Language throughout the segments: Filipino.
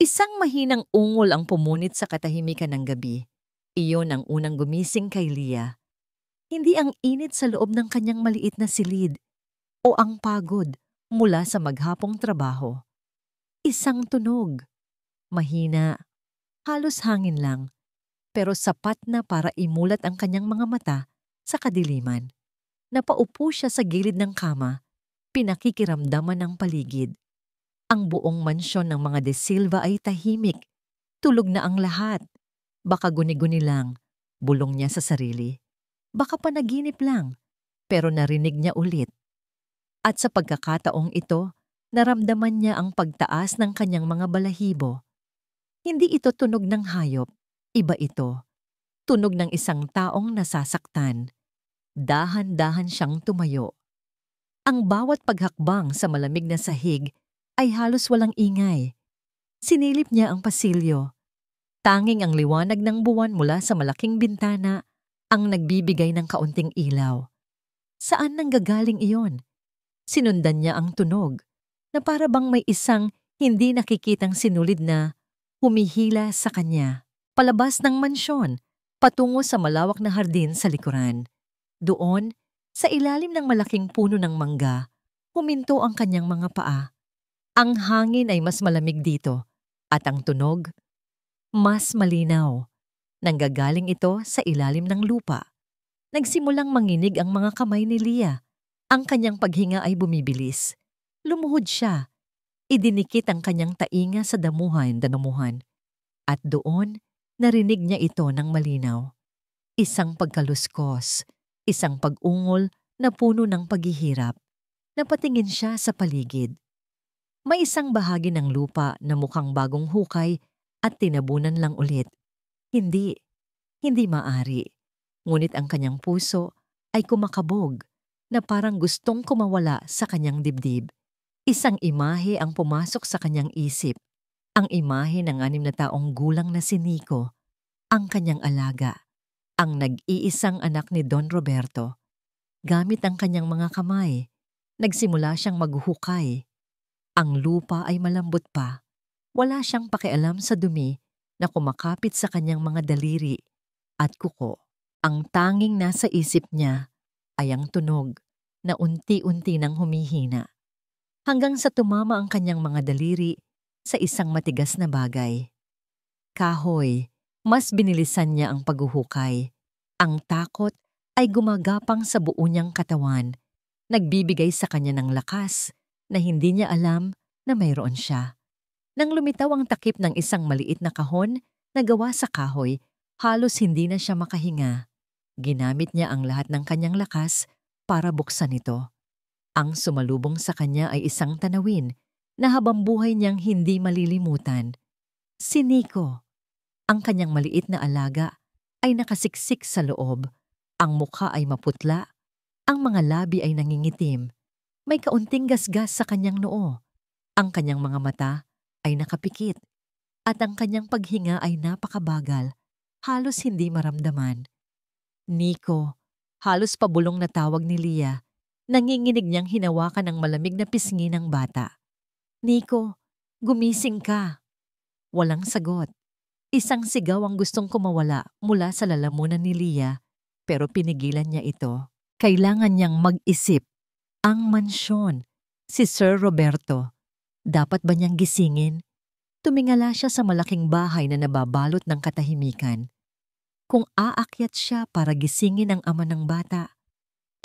Isang mahinang ungol ang pumunit sa katahimikan ng gabi. Iyon ang unang gumising kay Leah. Hindi ang init sa loob ng kanyang maliit na silid o ang pagod mula sa maghapong trabaho. Isang tunog, mahina, halos hangin lang, pero sapat na para imulat ang kanyang mga mata sa kadiliman. Napaupo siya sa gilid ng kama, pinakikiramdaman ng paligid. Ang buong mansyon ng mga De Silva ay tahimik. Tulog na ang lahat. Baka guni-guni lang, bulong niya sa sarili. Baka panaginip lang, pero narinig niya ulit. At sa pagkakataong ito, naramdaman niya ang pagtaas ng kanyang mga balahibo. Hindi ito tunog ng hayop, iba ito. Tunog ng isang taong nasasaktan. Dahan-dahan siyang tumayo. Ang bawat paghakbang sa malamig na sahig ay halos walang ingay. Sinilip niya ang pasilyo. Tanging ang liwanag ng buwan mula sa malaking bintana ang nagbibigay ng kaunting ilaw. Saan nanggagaling iyon? Sinundan niya ang tunog na para bang may isang hindi nakikitang sinulid na humihila sa kanya. Palabas ng mansyon, patungo sa malawak na hardin sa likuran. Doon, sa ilalim ng malaking puno ng mangga, huminto ang kanyang mga paa. Ang hangin ay mas malamig dito at ang tunog, mas malinaw. Nanggagaling ito sa ilalim ng lupa. Nagsimulang manginig ang mga kamay ni Leah. Ang kanyang paghinga ay bumibilis. Lumuhod siya. Idinikit ang kanyang tainga sa damuhan. At doon, narinig niya ito ng malinaw. Isang pagkaluskos, isang pag-ungol na puno ng paghihirap. Napatingin siya sa paligid. May isang bahagi ng lupa na mukhang bagong hukay at tinabunan lang ulit. Hindi maari. Ngunit ang kanyang puso ay kumakabog na parang gustong kumawala sa kanyang dibdib. Isang imahe ang pumasok sa kanyang isip. Ang imahe ng 6 na taong gulang na si Nico, ang kanyang alaga, ang nag-iisang anak ni Don Roberto. Gamit ang kanyang mga kamay, nagsimula siyang maghuhukay. Ang lupa ay malambot pa. Wala siyang pakialam sa dumi na kumakapit sa kanyang mga daliri at kuko. Ang tanging nasa isip niya ay ang tunog na unti-unti nang humihina. Hanggang sa tumama ang kanyang mga daliri sa isang matigas na bagay. Kahoy, mas binilisan niya ang paghuhukay. Ang takot ay gumagapang sa buo niyang katawan, nagbibigay sa kanya ng lakas na hindi niya alam na mayroon siya. Nang lumitaw ang takip ng isang maliit na kahon na gawa sa kahoy, halos hindi na siya makahinga. Ginamit niya ang lahat ng kanyang lakas para buksan ito. Ang sumalubong sa kanya ay isang tanawin na habang buhay niyang hindi malilimutan. Si Nico, ang kanyang maliit na alaga, ay nakasiksik sa loob. Ang mukha ay maputla, ang mga labi ay nangingitim. May kaunting gasgas sa kanyang noo. Ang kanyang mga mata ay nakapikit at ang kanyang paghinga ay napakabagal, halos hindi maramdaman. Nico, halos pabulong na tawag ni Leah. Nanginginig niyang hinawakan ang malamig na pisngi ng bata. Nico, gumising ka. Walang sagot. Isang sigaw ang gustong kumawala mula sa lalamunan ni Leah, pero pinigilan niya ito. Kailangan niyang mag-isip. Ang mansyon, si Sir Roberto. Dapat ba niyang gisingin? Tumingala siya sa malaking bahay na nababalot ng katahimikan. Kung aakyat siya para gisingin ang ama ng bata,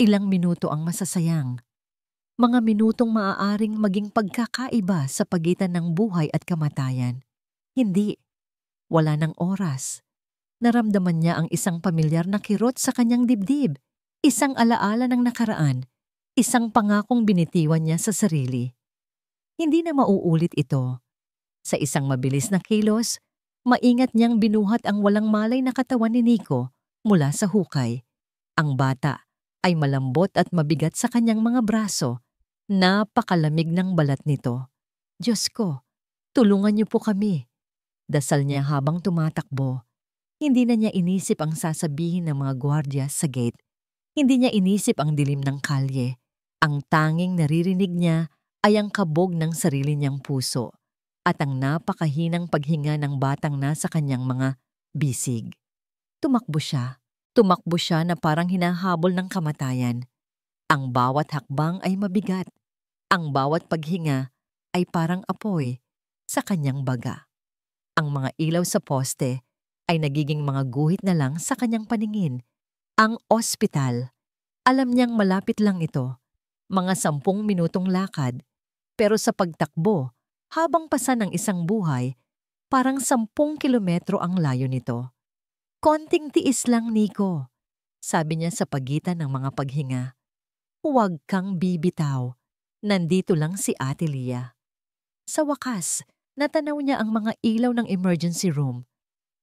ilang minuto ang masasayang. Mga minutong maaaring maging pagkakaiba sa pagitan ng buhay at kamatayan. Hindi. Wala ng oras. Naramdaman niya ang isang pamilyar na kirot sa kanyang dibdib. Isang alaala ng nakaraan. Isang pangakong binitiwan niya sa sarili. Hindi na mauulit ito. Sa isang mabilis na kilos, maingat niyang binuhat ang walang malay na katawan ni Nico mula sa hukay. Ang bata ay malambot at mabigat sa kanyang mga braso. Napakalamig ng balat nito. Diyos ko, tulungan niyo po kami. Dasal niya habang tumatakbo. Hindi na niya inisip ang sasabihin ng mga gwardiya sa gate. Hindi niya inisip ang dilim ng kalye. Ang tanging naririnig niya ay ang kabog ng sarili niyang puso. at ang napakahinang paghinga ng batang nasa kanyang mga bisig. Tumakbo siya. Tumakbo siya na parang hinahabol ng kamatayan. Ang bawat hakbang ay mabigat. Ang bawat paghinga ay parang apoy sa kanyang baga. Ang mga ilaw sa poste ay nagiging mga guhit na lang sa kanyang paningin. Ang ospital, alam niyang malapit lang ito, mga 10 minutong lakad, pero sa pagtakbo, habang pasa ng isang buhay, parang 10 kilometro ang layo nito. Konting tiis lang, Nico, sabi niya sa pagitan ng mga paghinga. Huwag kang bibitaw, nandito lang si Ate Lia. Sa wakas, natanaw niya ang mga ilaw ng emergency room.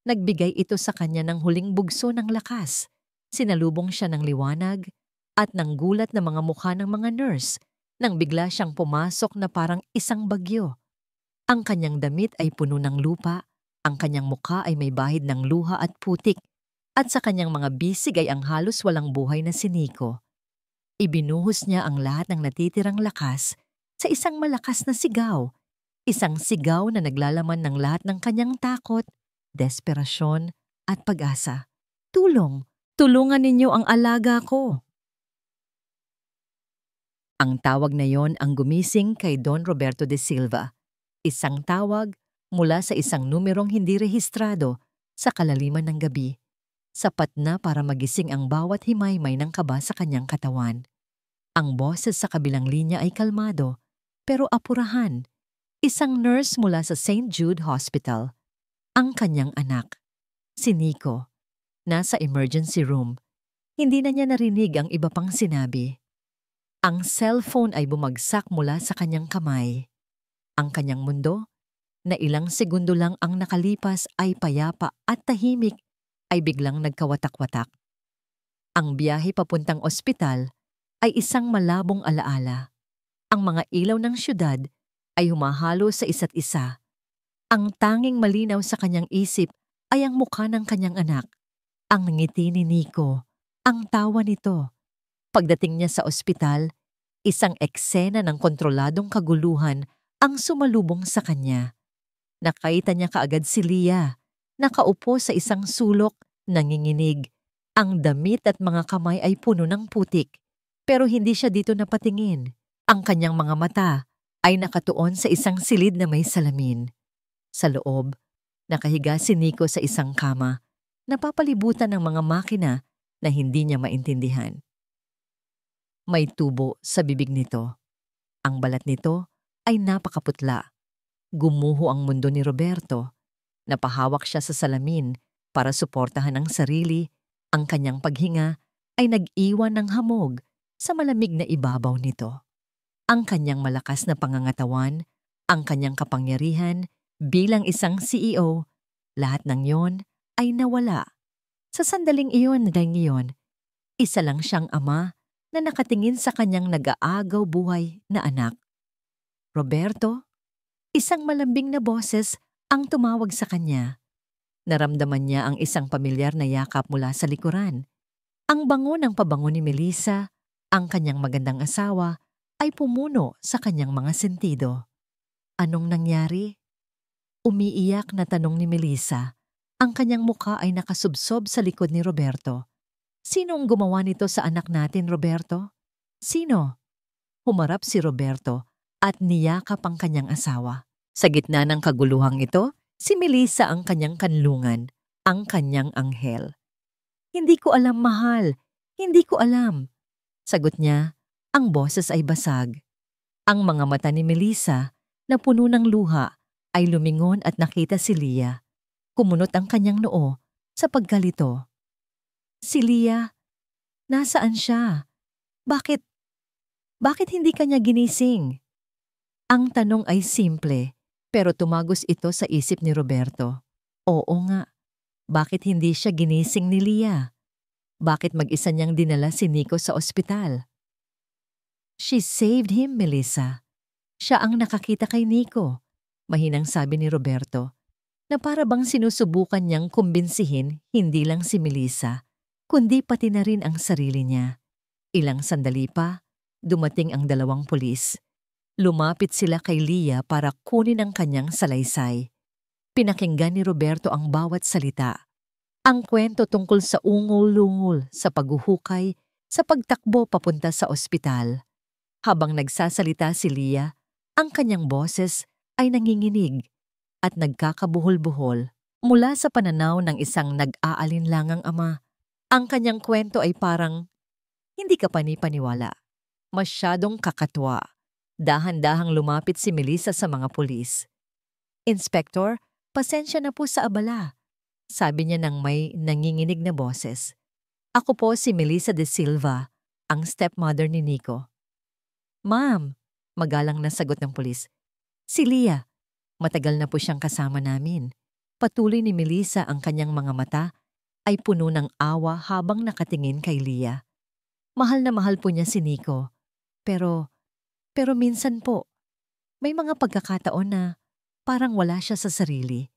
Nagbigay ito sa kanya ng huling bugso ng lakas. Sinalubong siya ng liwanag at ng gulat na mga mukha ng mga nurse nang bigla siyang pumasok na parang isang bagyo. Ang kanyang damit ay puno ng lupa, ang kanyang mukha ay may bahid ng luha at putik, at sa kanyang mga bisig ay ang halos walang buhay na si Nico. Ibinuhos niya ang lahat ng natitirang lakas sa isang malakas na sigaw. Isang sigaw na naglalaman ng lahat ng kanyang takot, desperasyon at pag-asa. Tulong! Tulungan ninyo ang alaga ko! Ang tawag na yon ang gumising kay Don Roberto de Silva. Isang tawag mula sa isang numerong hindi rehistrado sa kalaliman ng gabi. Sapat na para magising ang bawat himaymay ng kaba sa kanyang katawan. Ang boses sa kabilang linya ay kalmado, pero apurahan. Isang nurse mula sa St. Jude Hospital. Ang kanyang anak, si Nico, nasa emergency room. Hindi na niya narinig ang iba pang sinabi. Ang cellphone ay bumagsak mula sa kanyang kamay. Ang kanyang mundo, na ilang segundo lang ang nakalipas ay payapa at tahimik, ay biglang nagkawatak-watak. Ang biyahe papuntang ospital ay isang malabong alaala. Ang mga ilaw ng syudad ay humahalo sa isa't isa. Ang tanging malinaw sa kanyang isip ay ang mukha ng kanyang anak. Ang ngiti ni Nico, ang tawa nito. Pagdating niya sa ospital, isang eksena ng kontroladong kaguluhan ang sumalubong sa kanya. Nakita niya kaagad si Lia, nakaupo sa isang sulok, nanginginig. Ang damit at mga kamay ay puno ng putik, pero hindi siya dito napatingin. Ang kanyang mga mata ay nakatuon sa isang silid na may salamin. Sa loob, nakahiga si Nico sa isang kama, napapalibutan ng mga makina na hindi niya maintindihan. May tubo sa bibig nito. Ang balat nito ay napakaputla. Gumuho ang mundo ni Roberto. Napahawak siya sa salamin para suportahan ang sarili. Ang kanyang paghinga ay nag-iwan ng hamog sa malamig na ibabaw nito. Ang kanyang malakas na pangangatawan, ang kanyang kapangyarihan bilang isang CEO, lahat ng yon ay nawala. Sa sandaling iyon na ngayon, isa lang siyang ama na nakatingin sa kanyang nag-aagaw buhay na anak. Roberto, isang malambing na boses ang tumawag sa kanya. Naramdaman niya ang isang pamilyar na yakap mula sa likuran. Ang bango ng pabango ni Melissa, ang kanyang magandang asawa, ay pumuno sa kanyang mga sentido. Anong nangyari? Umiiyak na tanong ni Melissa. Ang kanyang mukha ay nakasubsob sa likod ni Roberto. Sino ang gumawa nito sa anak natin, Roberto? Sino? Humarap si Roberto at niyakap ang kanyang asawa. Sa gitna ng kaguluhang ito, si Melissa ang kanyang kanlungan, ang kanyang anghel. Hindi ko alam, mahal. Hindi ko alam. Sagot niya, ang boses ay basag. Ang mga mata ni Melissa, na puno ng luha, ay lumingon at nakita si Lia. Kumunot ang kanyang noo sa pagkalito. Si Lia, nasaan siya? Bakit hindi kanya ginising? Ang tanong ay simple, pero tumagos ito sa isip ni Roberto. Oo nga, bakit hindi siya ginising ni Lia? Bakit mag-isa niyang dinala si Nico sa ospital? She saved him, Melissa. Siya ang nakakita kay Nico, mahinang sabi ni Roberto, na para bang sinusubukan niyang kumbinsihin hindi lang si Melissa, kundi pati na rin ang sarili niya. Ilang sandali pa, dumating ang 2 pulis. Lumapit sila kay Leah para kunin ang kanyang salaysay. Pinakinggan ni Roberto ang bawat salita. Ang kwento tungkol sa ungol-lungol, sa paghuhukay, sa pagtakbo papunta sa ospital. Habang nagsasalita si Leah, ang kanyang boses ay nanginginig at nagkakabuhol-buhol mula sa pananaw ng isang nag-aalinlangang ama. Ang kanyang kwento ay parang hindi ka panipaniwala. Masyadong kakatwa. Dahan-dahang lumapit si Melissa sa mga pulis. "Inspektor, pasensya na po sa abala," sabi niya ng may nanginginig na boses. "Ako po si Melissa de Silva, ang stepmother ni Nico." "Ma'am," magalang na sagot ng pulis. "Si Leah. Matagal na po siyang kasama namin." Patuloy ni Melissa, ang kanyang mga mata ay puno ng awa habang nakatingin kay Leah. Mahal na mahal po niya si Nico. Pero minsan po, may mga pagkakataon na parang wala siya sa sarili.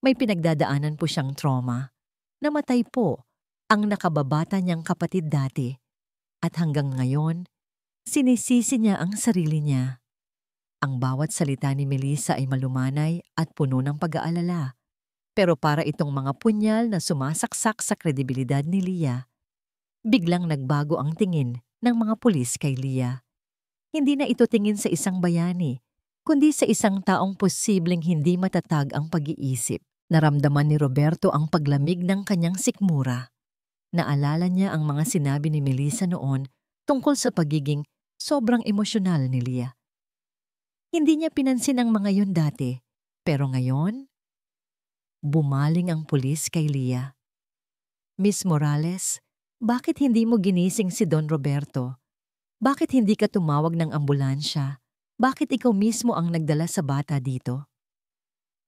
May pinagdadaanan po siyang trauma. Namatay po ang nakababata niyang kapatid dati. At hanggang ngayon, sinisisi niya ang sarili niya. Ang bawat salita ni Melissa ay malumanay at puno ng pag-aalala. Pero para itong mga punyal na sumasaksak sa kredibilidad ni Leah. Biglang nagbago ang tingin ng mga pulis kay Leah. Hindi na ito tingin sa isang bayani, kundi sa isang taong posibleng hindi matatag ang pag-iisip. Naramdaman ni Roberto ang paglamig ng kanyang sikmura. Naalala niya ang mga sinabi ni Melissa noon tungkol sa pagiging sobrang emosyonal ni Leah. Hindi niya pinansin ang mga yun dati, pero ngayon, bumaling ang pulis kay Leah. "Miss Morales, bakit hindi mo ginising si Don Roberto? Bakit hindi ka tumawag ng ambulansya? Bakit ikaw mismo ang nagdala sa bata dito?"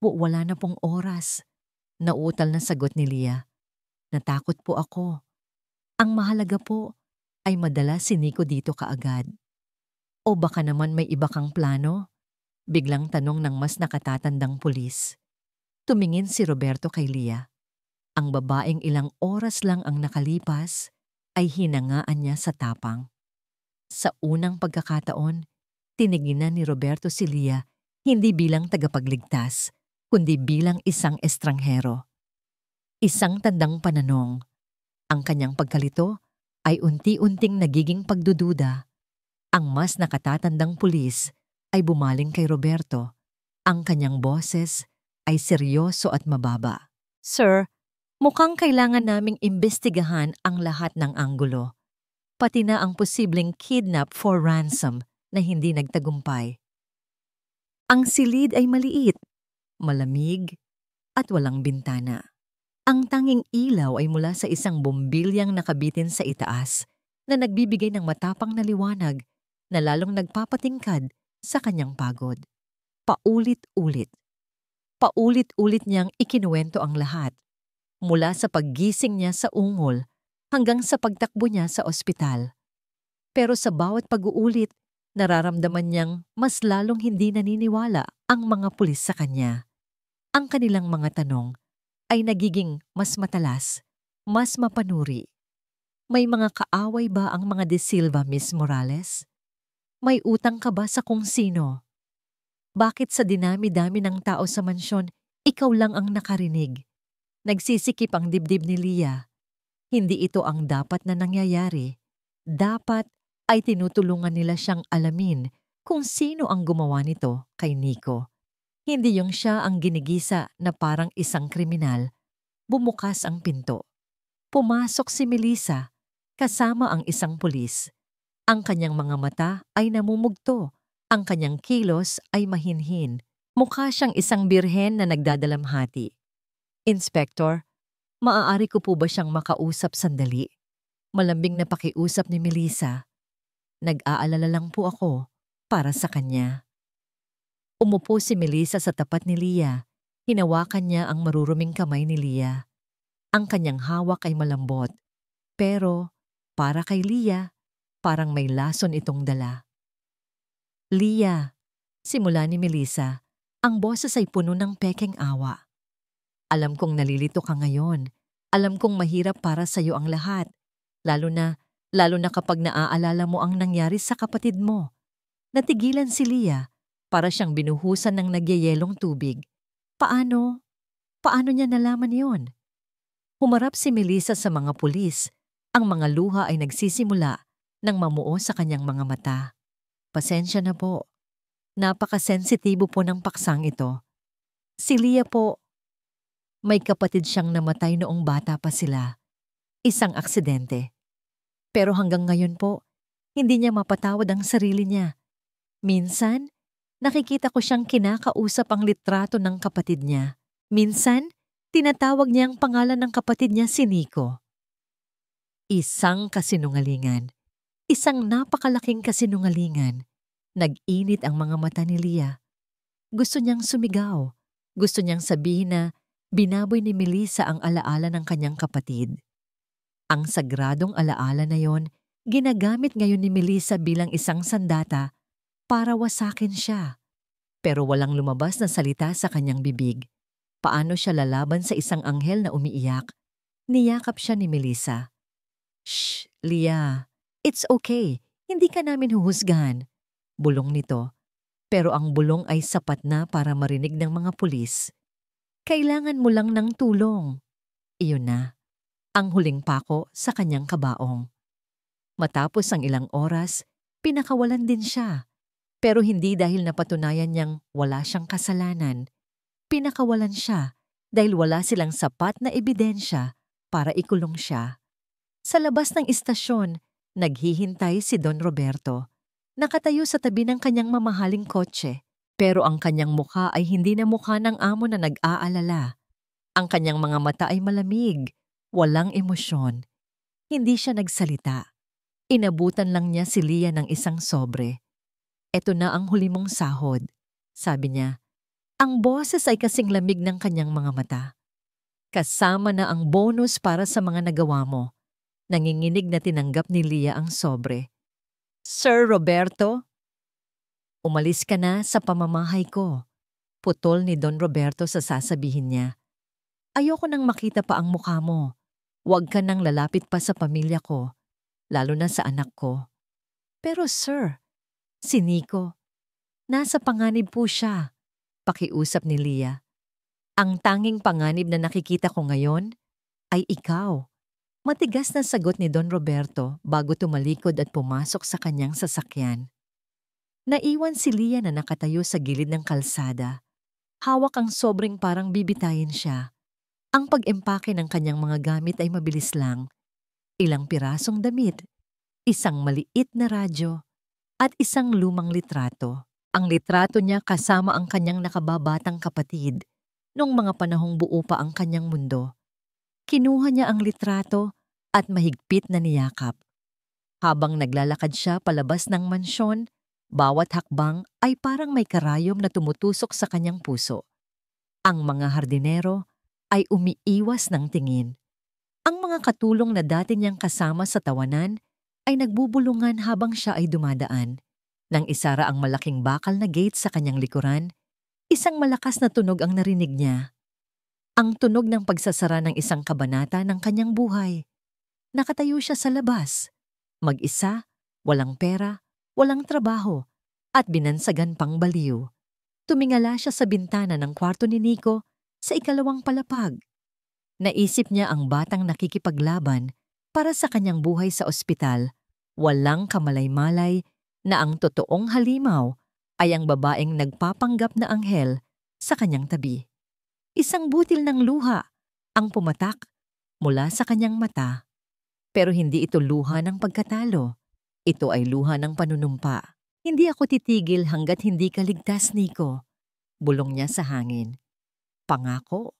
"Wala na pong oras," nauutal na sagot ni Leah. "Natakot po ako. Ang mahalaga po ay madala si Nico dito kaagad." "O baka naman may iba kang plano?" biglang tanong ng mas nakatatandang pulis. Tumingin si Roberto kay Leah. Ang babaeng ilang oras lang ang nakalipas ay hinangaan niya sa tapang. Sa unang pagkakataon, tiniginan ni Roberto si Leah hindi bilang tagapagligtas, kundi bilang isang estranghero. Isang tandang pananong. Ang kanyang pagkalito ay unti-unting nagiging pagdududa. Ang mas nakatatandang pulis ay bumaling kay Roberto. Ang kanyang boses ay seryoso at mababa. "Sir, mukhang kailangan naming imbestigahan ang lahat ng anggulo. Pati na ang posibleng kidnap for ransom na hindi nagtagumpay." Ang silid ay maliit, malamig, at walang bintana. Ang tanging ilaw ay mula sa isang bombilyang nakabitin sa itaas na nagbibigay ng matapang na liwanag na lalong nagpapatingkad sa kanyang pagod. Paulit-ulit niyang ikinuwento ang lahat, mula sa paggising niya sa ungol hanggang sa pagtakbo niya sa ospital. Pero sa bawat pag-uulit, nararamdaman niyang mas lalong hindi naniniwala ang mga pulis sa kanya. Ang kanilang mga tanong ay nagiging mas matalas, mas mapanuri. "May mga kaaway ba ang mga De Silva, Miss Morales? May utang ka ba sa kung sino? Bakit sa dinami-dami ng tao sa mansyon, ikaw lang ang nakarinig?" Nagsisikip ang dibdib ni Leah. Hindi ito ang dapat na nangyayari. Dapat ay tinutulungan nila siyang alamin kung sino ang gumawa nito kay Nico. Hindi yung siya ang ginigisa na parang isang kriminal. Bumukas ang pinto. Pumasok si Melissa, kasama ang isang pulis. Ang kanyang mga mata ay namumugto. Ang kanyang kilos ay mahinhin. Mukha siyang isang birhen na nagdadalamhati. "Inspektor, maaari ko po ba siyang makausap sandali?" Malambing na pakiusap ni Melissa. "Nag-aalala lang po ako para sa kanya." Umupo si Melissa sa tapat ni Leah. Hinawakan niya ang maruruming kamay ni Leah. Ang kanyang hawak ay malambot. Pero para kay Leah, parang may lason itong dala. "Leah," simula ni Melissa, ang boses ay puno ng pekeng awa. "Alam kong nalilito ka ngayon. Alam kong mahirap para sa iyo ang lahat. Lalo na kapag naaalala mo ang nangyari sa kapatid mo. Natigilan si Leah para siyang binuhusan ng nagyayelong tubig. Paano? Paano niya nalaman yon? Humarap si Melissa sa mga pulis. Ang mga luha ay nagsisimula nang mamuo sa kanyang mga mata. Pasensya na po. Napakasensitibo po ng paksang ito. Si Leah po, may kapatid siyang namatay noong bata pa sila. Isang aksidente. Pero hanggang ngayon po, hindi niya mapatawad ang sarili niya. Minsan, nakikita ko siyang kinakausap ang litrato ng kapatid niya. Minsan, tinatawag niya ang pangalan ng kapatid niya si Nico. Isang kasinungalingan. Isang napakalaking kasinungalingan. Nag-init ang mga mata ni Leah. Gusto niyang sumigaw. Gusto niyang sabihin na binaboy ni Melissa ang alaala ng kanyang kapatid. Ang sagradong alaala na yon, ginagamit ngayon ni Melissa bilang isang sandata para wasakin siya. Pero walang lumabas na salita sa kanyang bibig. Paano siya lalaban sa isang anghel na umiiyak? Niyakap siya ni Melissa. Shh, Leah. It's okay. Hindi ka namin huhusgahan. Bulong nito. Pero ang bulong ay sapat na para marinig ng mga pulis. Kailangan mo lang ng tulong. Iyon na. Ang huling pako sa kanyang kabaong. Matapos ang ilang oras, pinakawalan din siya. Pero hindi dahil napatunayan niyang wala siyang kasalanan. Pinakawalan siya dahil wala silang sapat na ebidensya para ikulong siya. Sa labas ng istasyon, naghihintay si Don Roberto. Nakatayo sa tabi ng kanyang mamahaling kotse. Pero ang kanyang mukha ay hindi na mukha ng amo na nag-aalala. Ang kanyang mga mata ay malamig. Walang emosyon. Hindi siya nagsalita. Inabutan lang niya si Leah ng isang sobre. Eto na ang huli mong sahod, sabi niya. Ang boses ay kasing lamig ng kanyang mga mata. Kasama na ang bonus para sa mga nagawa mo. Nanginginig na tinanggap ni Leah ang sobre. Sir Roberto? Umalis ka na sa pamamahay ko. Putol ni Don Roberto sa sasabihin niya. Ayoko nang makita pa ang mukha mo. Huwag ka nang lalapit pa sa pamilya ko, lalo na sa anak ko. Pero sir, si Nico, nasa panganib po siya. Pakiusap ni Leah. Ang tanging panganib na nakikita ko ngayon ay ikaw. Matigas na sagot ni Don Roberto bago tumalikod at pumasok sa kanyang sasakyan. Naiwan si Leah na nakatayo sa gilid ng kalsada. Hawak ang sobrang parang bibitayin siya. Ang pag-empake ng kanyang mga gamit ay mabilis lang. Ilang pirasong damit, isang maliit na radyo, at isang lumang litrato. Ang litrato niya kasama ang kanyang nakababatang kapatid nung mga panahong buo pa ang kanyang mundo. Kinuha niya ang litrato at mahigpit na niyakap. Habang naglalakad siya palabas ng mansyon, bawat hakbang ay parang may karayom na tumutusok sa kanyang puso. Ang mga hardinero ay umiiwas ng tingin. Ang mga katulong na dati niyang kasama sa tawanan ay nagbubulungan habang siya ay dumadaan. Nang isara ang malaking bakal na gate sa kanyang likuran, isang malakas na tunog ang narinig niya. Ang tunog ng pagsasara ng isang kabanata ng kanyang buhay. Nakatayo siya sa labas. Mag-isa, walang pera, walang trabaho, at binansagan pang baliw. Tumingala siya sa bintana ng kwarto ni Nico sa ikalawang palapag. Naisip niya ang batang nakikipaglaban para sa kanyang buhay sa ospital. Walang kamalay-malay na ang totoong halimaw ay ang babaeng nagpapanggap na anghel sa kanyang tabi. Isang butil ng luha ang pumatak mula sa kanyang mata. Pero hindi ito luha ng pagkatalo. Ito ay luha ng panunumpa. Hindi ako titigil hanggat hindi ka ligtas, Nico. Bulong niya sa hangin. Pangako.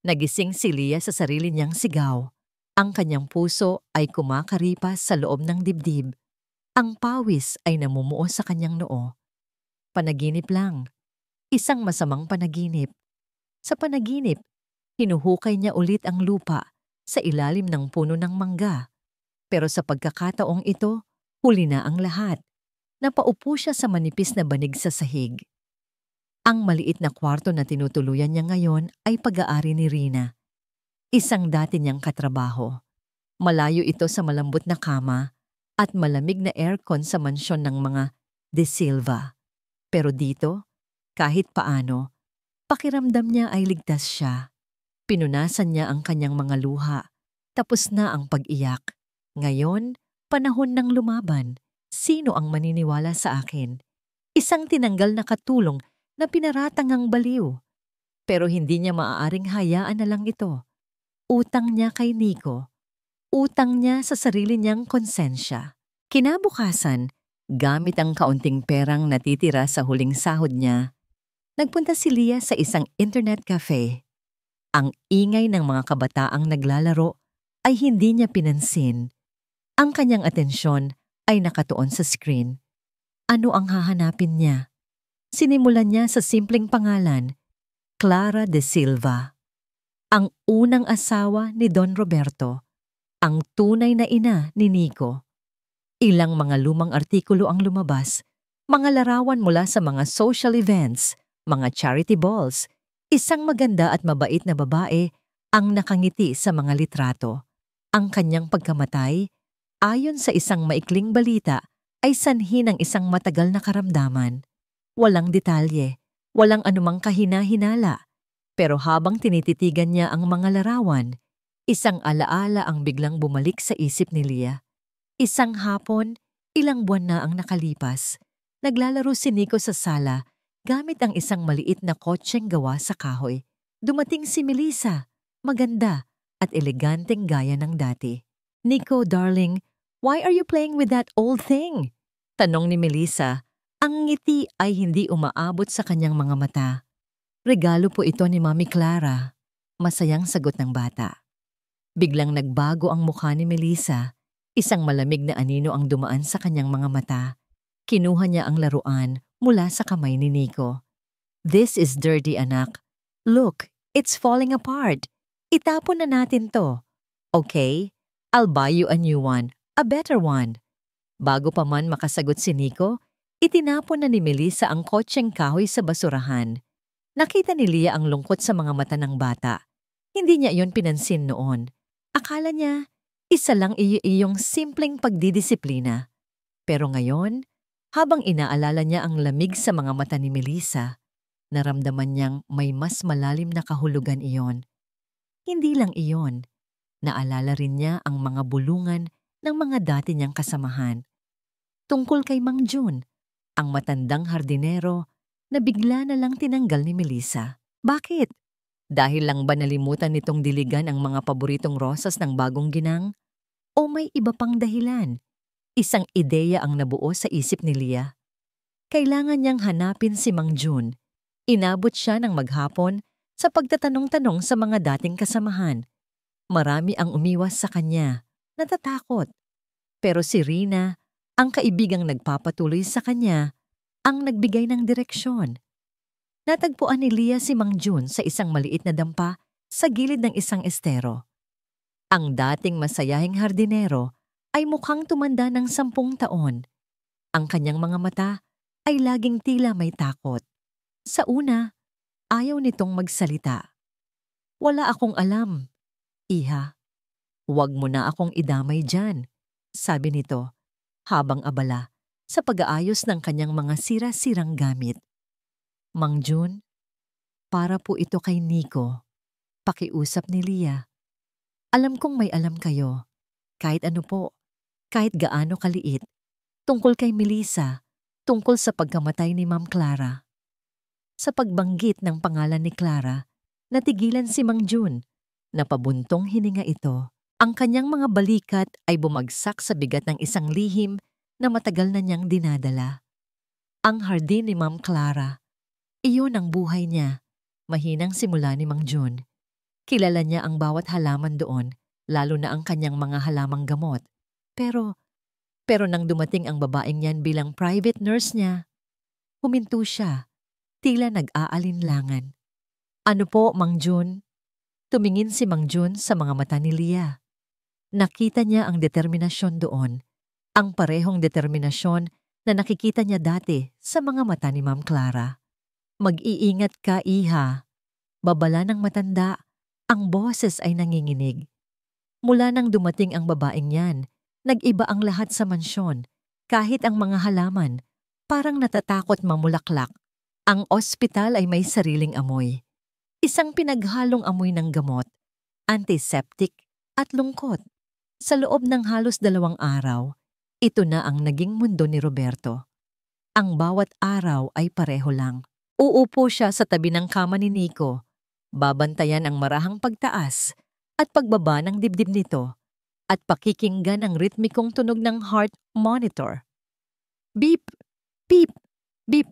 Nagising si Leah sa sarili niyang sigaw. Ang kanyang puso ay kumakaripas sa loob ng dibdib. Ang pawis ay namumuo sa kanyang noo. Panaginip lang. Isang masamang panaginip. Sa panaginip, hinuhukay niya ulit ang lupa sa ilalim ng puno ng mangga. Pero sa pagkakataong ito, huli na ang lahat. Napaupo siya sa manipis na banig sa sahig. Ang maliit na kwarto na tinutuluyan niya ngayon ay pag-aari ni Rina. Isang dati niyang katrabaho. Malayo ito sa malambot na kama at malamig na aircon sa mansyon ng mga de Silva. Pero dito, kahit paano, pakiramdam niya ay ligtas siya. Pinunasan niya ang kanyang mga luha. Tapos na ang pag-iyak. Ngayon, panahon ng lumaban. Sino ang maniniwala sa akin? Isang tinanggal na katulong na pinaratangang baliw. Pero hindi niya maaaring hayaan na lang ito. Utang niya kay Nico. Utang niya sa sarili niyang konsensya. Kinabukasan, gamit ang kaunting perang natitira sa huling sahod niya, nagpunta si Leah sa isang internet cafe. Ang ingay ng mga kabataang naglalaro ay hindi niya pinansin. Ang kanyang atensyon ay nakatuon sa screen. Ano ang hahanapin niya? Sinimulan niya sa simpleng pangalan, Clara de Silva. Ang unang asawa ni Don Roberto. Ang tunay na ina ni Nico. Ilang mga lumang artikulo ang lumabas, mga larawan mula sa mga social events, mga charity balls. Isang maganda at mabait na babae ang nakangiti sa mga litrato. Ang kanyang pagkamatay, ayon sa isang maikling balita, ay sanhi ng isang matagal na karamdaman. Walang detalye, walang anumang kahina-hinala. Pero habang tinititigan niya ang mga larawan, isang alaala ang biglang bumalik sa isip ni Leah. Isang hapon, ilang buwan na ang nakalipas, naglalaro si Nico sa sala gamit ang isang maliit na kotseng gawa sa kahoy. Dumating si Melissa, maganda at eleganteng gaya ng dati. Nico, darling, why are you playing with that old thing? Tanong ni Melissa. Ang ngiti ay hindi umaabot sa kanyang mga mata. Regalo po ito ni Mami Clara. Masayang sagot ng bata. Biglang nagbago ang mukha ni Melissa. Isang malamig na anino ang dumaan sa kanyang mga mata. Kinuha niya ang laruan mula sa kamay ni Nico. This is dirty, anak. Look, it's falling apart. Itapon na natin to. Okay, I'll buy you a new one, a better one. Bago pa man makasagot si Nico, itinapon na ni Melissa ang kotseng kahoy sa basurahan. Nakita ni Leah ang lungkot sa mga mata ng bata. Hindi niya iyon pinansin noon. Akala niya, isa lang iyong simpleng pagdidisiplina. Pero ngayon, habang inaalala niya ang lamig sa mga mata ni Melissa, naramdaman niyang may mas malalim na kahulugan iyon. Hindi lang iyon, naalala rin niya ang mga bulungan ng mga dati niyang kasamahan. Tungkol kay Mang Jun, ang matandang hardinero na bigla na lang tinanggal ni Melissa. Bakit? Dahil lang ba nalimutan nitong diligan ang mga paboritong rosas ng bagong ginang? O may iba pang dahilan? Isang ideya ang nabuo sa isip ni Leah. Kailangan niyang hanapin si Mang Jun. Inabot siya ng maghapon sa pagtatanong-tanong sa mga dating kasamahan. Marami ang umiwas sa kanya, natatakot. Pero si Rina, ang kaibigang nagpapatuloy sa kanya, ang nagbigay ng direksyon. Natagpuan ni Leah si Mang Jun sa isang maliit na dampa sa gilid ng isang estero. Ang dating masayahing hardinero ay mukhang tumanda ng 10 taon. Ang kanyang mga mata ay laging tila may takot. Sa una, ayaw nitong magsalita. Wala akong alam, iha. Huwag mo na akong idamay dyan, sabi nito, habang abala sa pag-aayos ng kanyang mga sira-sirang gamit. Mang Jun, para po ito kay Nico. Pakiusap ni Leah. Alam kong may alam kayo. Kahit ano po, kahit gaano kaliit. Tungkol kay Melissa, tungkol sa pagkamatay ni Ma'am Clara. Sa pagbanggit ng pangalan ni Clara, natigilan si Mang Jun. Napabuntong hininga ito. Ang kanyang mga balikat ay bumagsak sa bigat ng isang lihim na matagal na niyang dinadala. Ang hardin ni Ma'am Clara. Iyon ang buhay niya. Mahinang simula ni Mang Jun. Kilala niya ang bawat halaman doon, lalo na ang kanyang mga halamang gamot. Pero nang dumating ang babaeng yan bilang private nurse niya, huminto siya, tila nag-aalinlangan. Ano po, Mang Jun? Tumingin si Mang Jun sa mga mata ni Leah. Nakita niya ang determinasyon doon, ang parehong determinasyon na nakikita niya dati sa mga mata ni Ma'am Clara. Mag-iingat ka, iha. Babala ng matanda, ang boses ay nanginginig. Mula nang dumating ang babaeng yan, nag-iba ang lahat sa mansyon, kahit ang mga halaman, Parang natatakot mamulaklak. Ang ospital ay may sariling amoy. Isang pinaghalong amoy ng gamot, antiseptic at lungkot. Sa loob ng halos 2 araw, ito na ang naging mundo ni Roberto. Ang bawat araw ay pareho lang. Uupo siya sa tabi ng kama ni Nico, babantayan ang marahang pagtaas at pagbaba ng dibdib nito at pakikinggan ang ritmikong tunog ng heart monitor. Beep! Beep! Beep!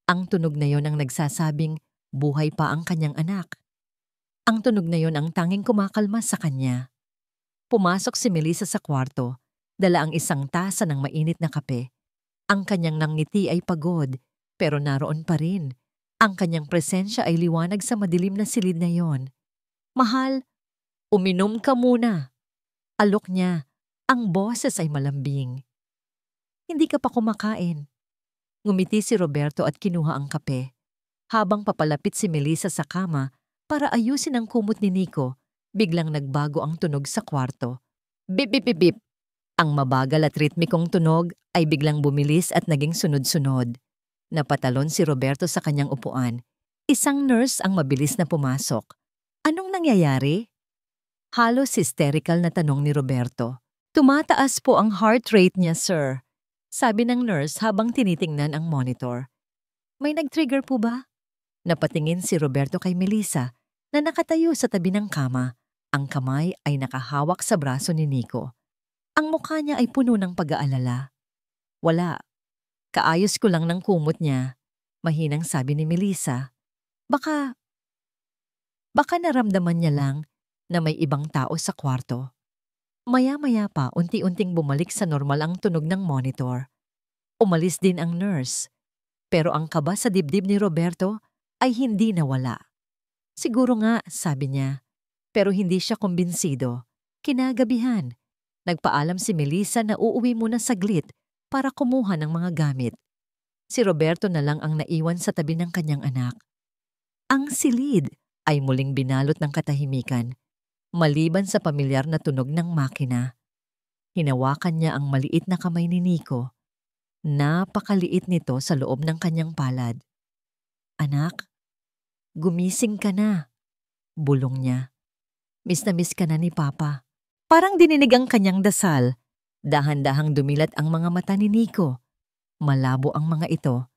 Ang tunog na yon ang nagsasabing buhay pa ang kanyang anak. Ang tunog na yon ang tanging kumakalma sa kanya. Pumasok si Melissa sa kwarto, dala ang isang tasa ng mainit na kape. Ang kanyang nangiti ay pagod, pero naroon pa rin. Ang kanyang presensya ay liwanag sa madilim na silid na yon. Mahal, uminom ka muna. Alok niya, ang boses ay malambing. Hindi ka pa kumakain. Ngumiti si Roberto at kinuha ang kape. Habang papalapit si Melissa sa kama para ayusin ang kumot ni Nico, biglang nagbago ang tunog sa kwarto. Bip bip bip bip. Ang mabagal at ritmikong tunog ay biglang bumilis at naging sunod-sunod. Napatalon si Roberto sa kanyang upuan. Isang nurse ang mabilis na pumasok. Anong nangyayari? Halos hysterical na tanong ni Roberto. Tumataas po ang heart rate niya, sir. Sabi ng nurse habang tinitingnan ang monitor. May nag-trigger po ba? Napatingin si Roberto kay Melissa na nakatayo sa tabi ng kama. Ang kamay ay nakahawak sa braso ni Nico. Ang mukha niya ay puno ng pag-aalala. Wala. Kaayos ko lang ng kumot niya. Mahinang sabi ni Melissa. Baka naramdaman niya lang na may ibang tao sa kwarto. Maya-maya pa unti-unting bumalik sa normal ang tunog ng monitor. Umalis din ang nurse. Pero ang kaba sa dibdib ni Roberto ay hindi nawala. Siguro nga, sabi niya. Pero hindi siya kumbinsido. Kinagabihan, nagpaalam si Melissa na uuwi muna saglit para kumuha ng mga gamit. Si Roberto na lang ang naiwan sa tabi ng kanyang anak. Ang silid ay muling binalot ng katahimikan, maliban sa pamilyar na tunog ng makina. Hinawakan niya ang maliit na kamay ni Nico. Napakaliit nito sa loob ng kanyang palad. Anak, gumising ka na, bulong niya. Miss na miss ka na ni Papa. Parang dininig ang kanyang dasal. Dahan-dahang dumilat ang mga mata ni Nico. Malabo ang mga ito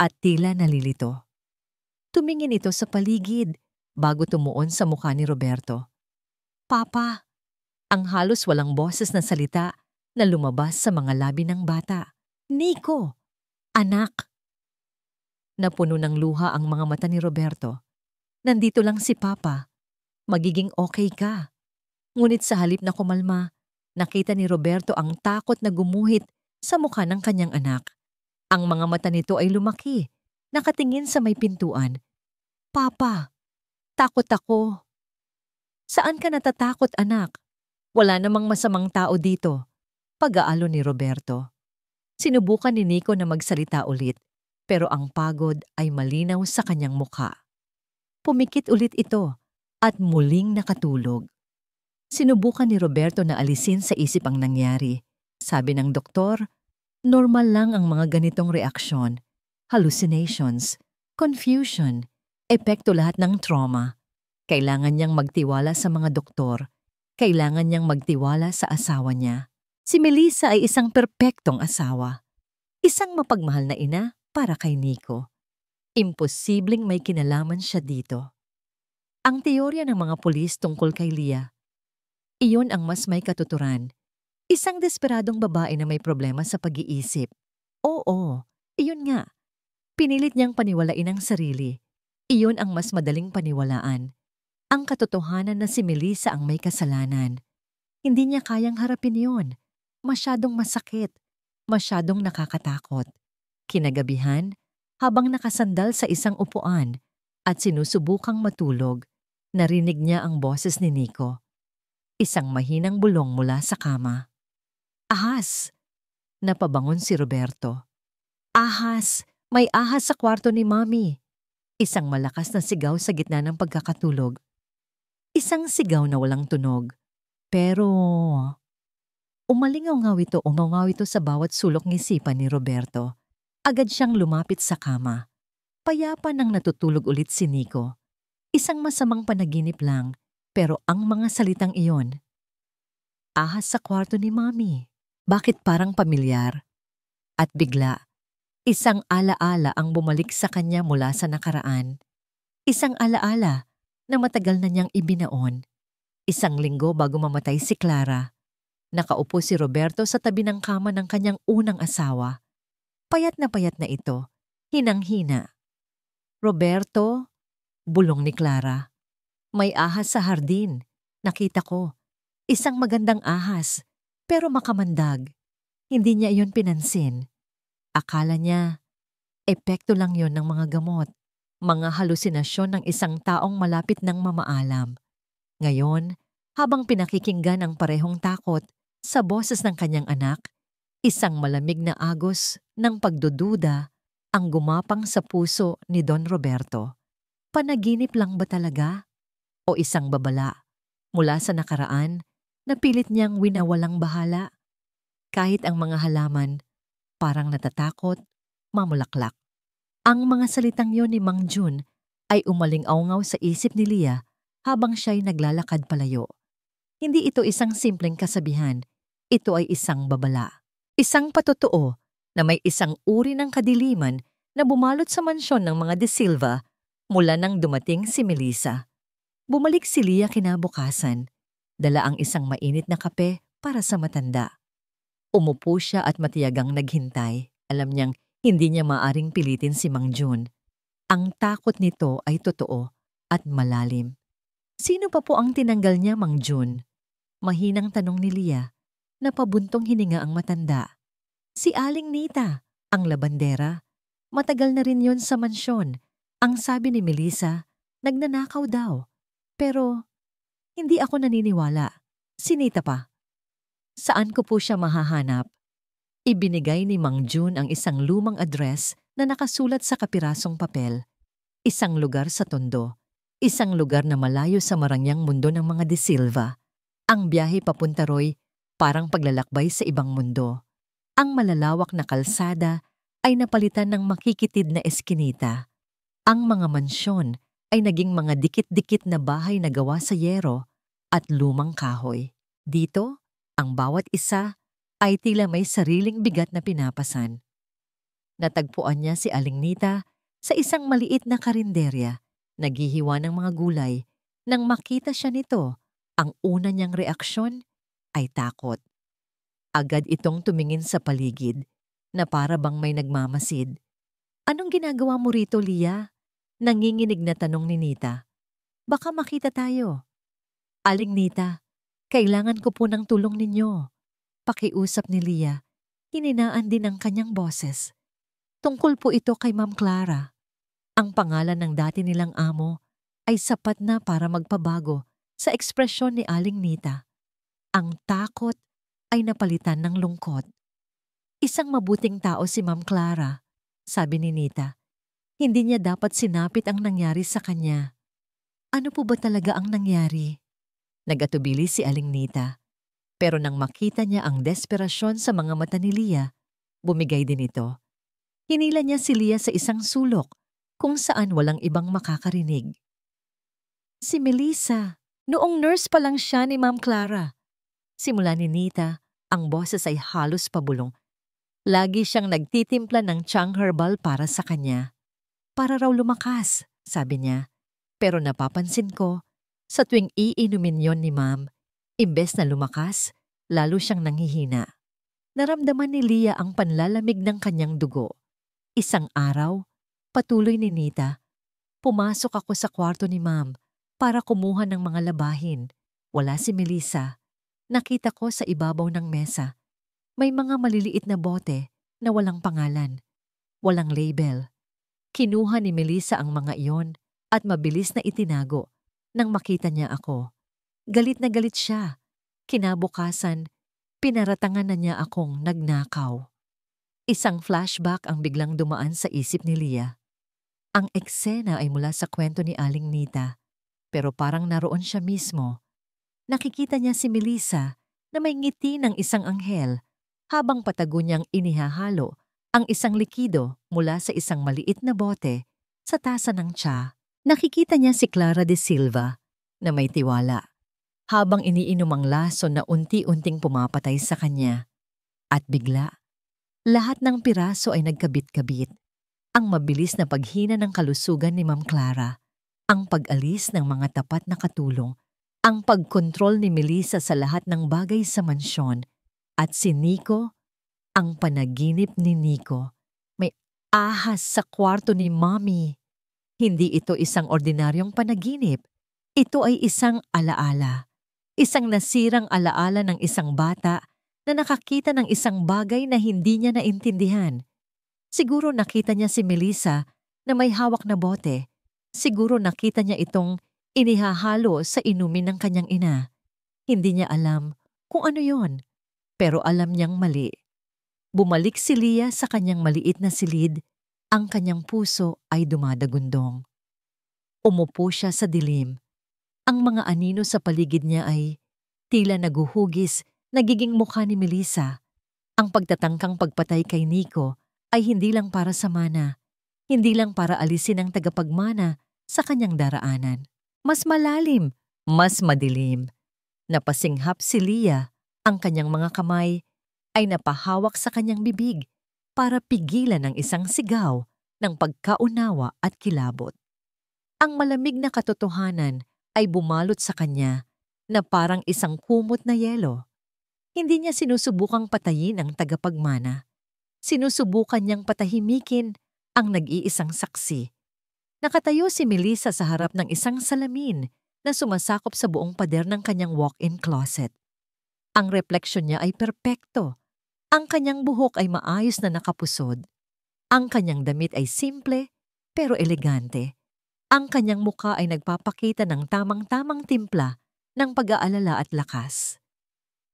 at tila nalilito. Tumingin ito sa paligid bago tumuon sa mukha ni Roberto. Papa, ang halos walang boses na salita na lumabas sa mga labi ng bata. Nico, anak. Napuno ng luha ang mga mata ni Roberto. Nandito lang si Papa. Magiging okay ka. Ngunit sa halip na kumalma, nakita ni Roberto ang takot na gumuhit sa mukha ng kanyang anak. Ang mga mata nito ay lumaki, nakatingin sa may pintuan. Papa, takot ako. Saan ka natatakot, anak? Wala namang masamang tao dito. Pag-aalo ni Roberto. Sinubukan ni Nico na magsalita ulit, pero ang pagod ay malinaw sa kanyang mukha. Pumikit ulit ito at muling nakatulog. Sinubukan ni Roberto na alisin sa isip ang nangyari. Sabi ng doktor, normal lang ang mga ganitong reaksyon, hallucinations, confusion, epekto lahat ng trauma. Kailangan niyang magtiwala sa mga doktor. Kailangan niyang magtiwala sa asawa niya. Si Melissa ay isang perpektong asawa. Isang mapagmahal na ina para kay Nico. Imposibleng may kinalaman siya dito. Ang teorya ng mga pulis tungkol kay Leah, iyon ang mas may katuturan. Isang desperadong babae na may problema sa pag-iisip. Oo, iyon nga. Pinilit niyang paniwalain ang sarili. Iyon ang mas madaling paniwalaan. Ang katotohanan na si Melissa ang may kasalanan. Hindi niya kayang harapin yon. Masyadong masakit. Masyadong nakakatakot. Kinagabihan, habang nakasandal sa isang upuan at sinusubukang matulog, narinig niya ang boses ni Nico. Isang mahinang bulong mula sa kama. Ahas! Napabangon si Roberto. Ahas! May ahas sa kwarto ni Mami. Isang malakas na sigaw sa gitna ng pagkakatulog. Isang sigaw na walang tunog. Pero umalingaw-ngaw ito sa bawat sulok ng isipan ni Roberto. Agad siyang lumapit sa kama. Payapa nang natutulog ulit si Nico. Isang masamang panaginip lang, pero ang mga salitang iyon, ahas sa kwarto ni Mommy. Bakit parang pamilyar? At bigla, isang alaala ang bumalik sa kanya mula sa nakaraan. Isang alaala na matagal na niyang ibinaon. Isang linggo bago mamatay si Clara, nakaupo si Roberto sa tabi ng kama ng kanyang unang asawa. Payat na ito, hinang-hina. Roberto, bulong ni Clara. May ahas sa hardin. Nakita ko. Isang magandang ahas, pero makamandag. Hindi niya iyon pinansin. Akala niya, epekto lang yon ng mga gamot. Mga halusinasyon ng isang taong malapit ng mamaalam. Ngayon, habang pinakikinggan ang parehong takot sa boses ng kanyang anak, isang malamig na agos ng pagdududa ang gumapang sa puso ni Don Roberto. Panaginip lang ba talaga? O isang babala mula sa nakaraan na pilit niyang winawalang bahala? Kahit ang mga halaman parang natatakot, mamulaklak. Ang mga salitang yon ni Mang Jun ay umaling-awngaw sa isip ni Lia habang siya'y naglalakad palayo. Hindi ito isang simpleng kasabihan, ito ay isang babala. Isang patotoo na may isang uri ng kadiliman na bumalot sa mansyon ng mga De Silva mula nang dumating si Melissa. Bumalik si Lia kinabukasan, dala ang isang mainit na kape para sa matanda. Umupo siya at matiyagang naghintay. Alam niyang hindi niya maaring pilitin si Mang Jun. Ang takot nito ay totoo at malalim. Sino pa po ang tinanggal niya, Mang Jun? Mahinang tanong ni Lia, na pabuntong hininga ang matanda. Si Aling Nita, ang labandera. Matagal na rin yon sa mansyon. Ang sabi ni Melissa, nagnanakaw daw. Pero hindi ako naniniwala. Si Nita pa. Saan ko po siya mahahanap? Ibinigay ni Mang Jun ang isang lumang address na nakasulat sa kapirasong papel. Isang lugar sa Tondo. Isang lugar na malayo sa marangyang mundo ng mga De Silva. Ang biyahe papunta roy, parang paglalakbay sa ibang mundo. Ang malalawak na kalsada ay napalitan ng makikitid na eskinita. Ang mga mansyon ay naging mga dikit-dikit na bahay na gawa sa yero at lumang kahoy. Dito, ang bawat isa ay tila may sariling bigat na pinapasan. Natagpuan niya si Aling Nita sa isang maliit na karinderya, naghihiwa ng mga gulay. Nang makita siya nito, ang una niyang reaksyon ay takot. Agad itong tumingin sa paligid na para bang may nagmamasid. Anong ginagawa mo rito, Lia? Nanginginig na tanong ni Nita. Baka makita tayo. Aling Nita, kailangan ko po ng tulong ninyo. Pakiusap ni Lia, hininaan din ang kanyang boses. Tungkol po ito kay Ma'am Clara. Ang pangalan ng dati nilang amo ay sapat na para magpabago sa ekspresyon ni Aling Nita. Ang takot ay napalitan ng lungkot. Isang mabuting tao si Ma'am Clara, sabi ni Nita. Hindi niya dapat sinapit ang nangyari sa kanya. Ano po ba talaga ang nangyari? Nagatubili si Aling Nita. Pero nang makita niya ang desperasyon sa mga mata ni Lia, bumigay din ito. Hinila niya si Lia sa isang sulok kung saan walang ibang makakarinig. Si Melissa, noong nurse pa lang siya ni Ma'am Clara. Simula ni Nita, ang boses ay halos pabulong. Lagi siyang nagtitimpla ng Chang Herbal para sa kanya. Para raw lumakas, sabi niya. Pero napapansin ko, sa tuwing iinumin yon ni Ma'am, imbes na lumakas, lalo siyang nanghihina. Naramdaman ni Lia ang panlalamig ng kanyang dugo. Isang araw, patuloy ni Nita, pumasok ako sa kwarto ni Ma'am para kumuha ng mga labahin. Wala si Melissa. Nakita ko sa ibabaw ng mesa. May mga maliliit na bote na walang pangalan, walang label. Kinuha ni Melissa ang mga iyon at mabilis na itinago nang makita niya ako. Galit na galit siya. Kinabukasan, pinaratangan na niya akong nagnakaw. Isang flashback ang biglang dumaan sa isip ni Lia. Ang eksena ay mula sa kwento ni Aling Nita, pero parang naroon siya mismo. Nakikita niya si Melissa na may ngiti ng isang anghel habang patago niyang inihahalo ang isang likido mula sa isang maliit na bote sa tasa ng tsa. Nakikita niya si Clara de Silva na may tiwala habang iniinom ang lason na unti-unting pumapatay sa kanya. At bigla, lahat ng piraso ay nagkabit-kabit. Ang mabilis na paghina ng kalusugan ni Ma'am Clara, ang pag-alis ng mga tapat na katulong, ang pagkontrol ni Melissa sa lahat ng bagay sa mansyon, at si Nico, ang panaginip ni Nico. May ahas sa kwarto ni Mommy. Hindi ito isang ordinaryong panaginip. Ito ay isang alaala. Isang nasirang alaala ng isang bata na nakakita ng isang bagay na hindi niya naintindihan. Siguro nakita niya si Melissa na may hawak na bote. Siguro nakita niya itong inihahalo sa inumin ng kanyang ina. Hindi niya alam kung ano yon, pero alam niyang mali. Bumalik si Leah sa kanyang maliit na silid. Ang kanyang puso ay dumadagundong. Umupo siya sa dilim. Ang mga anino sa paligid niya ay tila naguhugis, nagiging mukha ni Melissa. Ang pagtatangkang pagpatay kay Nico ay hindi lang para sa mana, hindi lang para alisin ang tagapagmana sa kanyang daraanan. Mas malalim, mas madilim. Napasinghap si Leah, ang kanyang mga kamay ay napahawak sa kanyang bibig para pigilan ang isang sigaw ng pagkaunawa at kilabot. Ang malamig na katotohanan ay bumalot sa kanya na parang isang kumot na yelo. Hindi niya sinusubukang patayin ang tagapagmana. Sinusubukan niyang patahimikin ang nag-iisang saksi. Nakatayo si Melissa sa harap ng isang salamin na sumasakop sa buong pader ng kanyang walk-in closet. Ang refleksyon niya ay perpekto. Ang kanyang buhok ay maayos na nakapusod. Ang kanyang damit ay simple pero elegante. Ang kanyang mukha ay nagpapakita ng tamang-tamang timpla ng pag-aalala at lakas.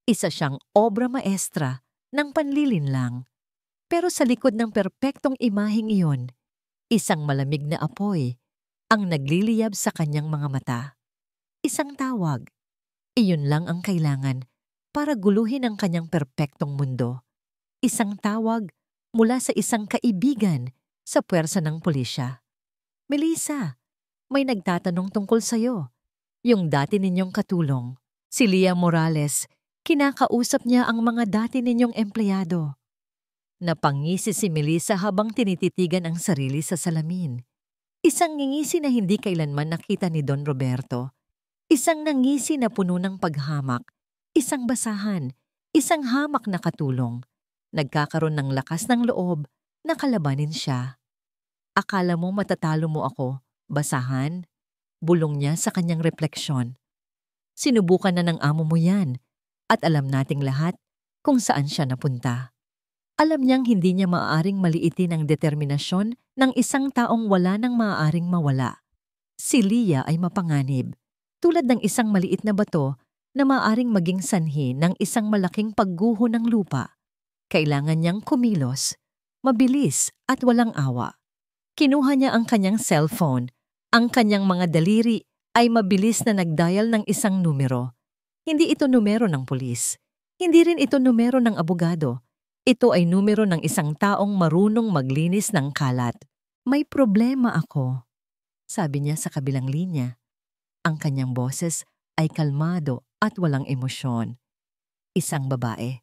Isa siyang obra maestra ng panlilinlang. Pero sa likod ng perpektong imaheng iyon, isang malamig na apoy ang nagliliyab sa kanyang mga mata. Isang tawag. Iyon lang ang kailangan para guluhin ang kanyang perpektong mundo. Isang tawag mula sa isang kaibigan sa puwersa ng pulisya. Melissa, may nagtatanong tungkol sa'yo. Yung dati ninyong katulong, si Leah Morales, kinakausap niya ang mga dati ninyong empleyado. Napangisi si Melissa habang tinititigan ang sarili sa salamin. Isang ngingisi na hindi kailanman nakita ni Don Roberto. Isang nangisi na puno ng paghamak, isang basahan, isang hamak na katulong. Nagkakaroon ng lakas ng loob na kalabanin siya. Akala mo matatalo mo ako, basahan? Bulong niya sa kanyang refleksyon. Sinubukan na ng amo mo yan at alam nating lahat kung saan siya napunta. Alam niyang hindi niya maaaring maliitin ang determinasyon ng isang taong wala nang maaaring mawala. Si Leah ay mapanganib, tulad ng isang maliit na bato na maaaring maging sanhi ng isang malaking pagguho ng lupa. Kailangan niyang kumilos, mabilis at walang awa. Kinuha niya ang kanyang cellphone. Ang kanyang mga daliri ay mabilis na nagdial ng isang numero. Hindi ito numero ng pulis. Hindi rin ito numero ng abogado. Ito ay numero ng isang taong marunong maglinis ng kalat. May problema ako, sabi niya sa kabilang linya. Ang kanyang boses ay kalmado at walang emosyon. Isang babae.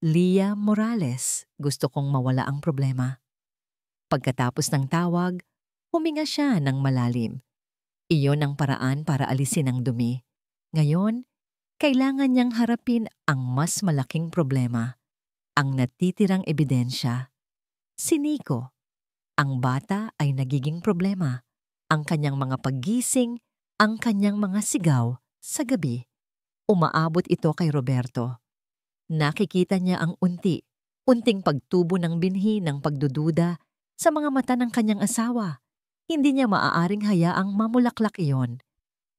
Leah Morales, gusto kong mawala ang problema. Pagkatapos ng tawag, huminga siya ng malalim. Iyon ang paraan para alisin ang dumi. Ngayon, kailangan niyang harapin ang mas malaking problema. Ang natitirang ebidensya. Si Nico. Ang bata ay nagiging problema. Ang kanyang mga paggising, ang kanyang mga sigaw sa gabi. Umaabot ito kay Roberto. Nakikita niya ang unting pagtubo ng binhi ng pagdududa sa mga mata ng kanyang asawa. Hindi niya maaaring hayaang mamulaklak iyon.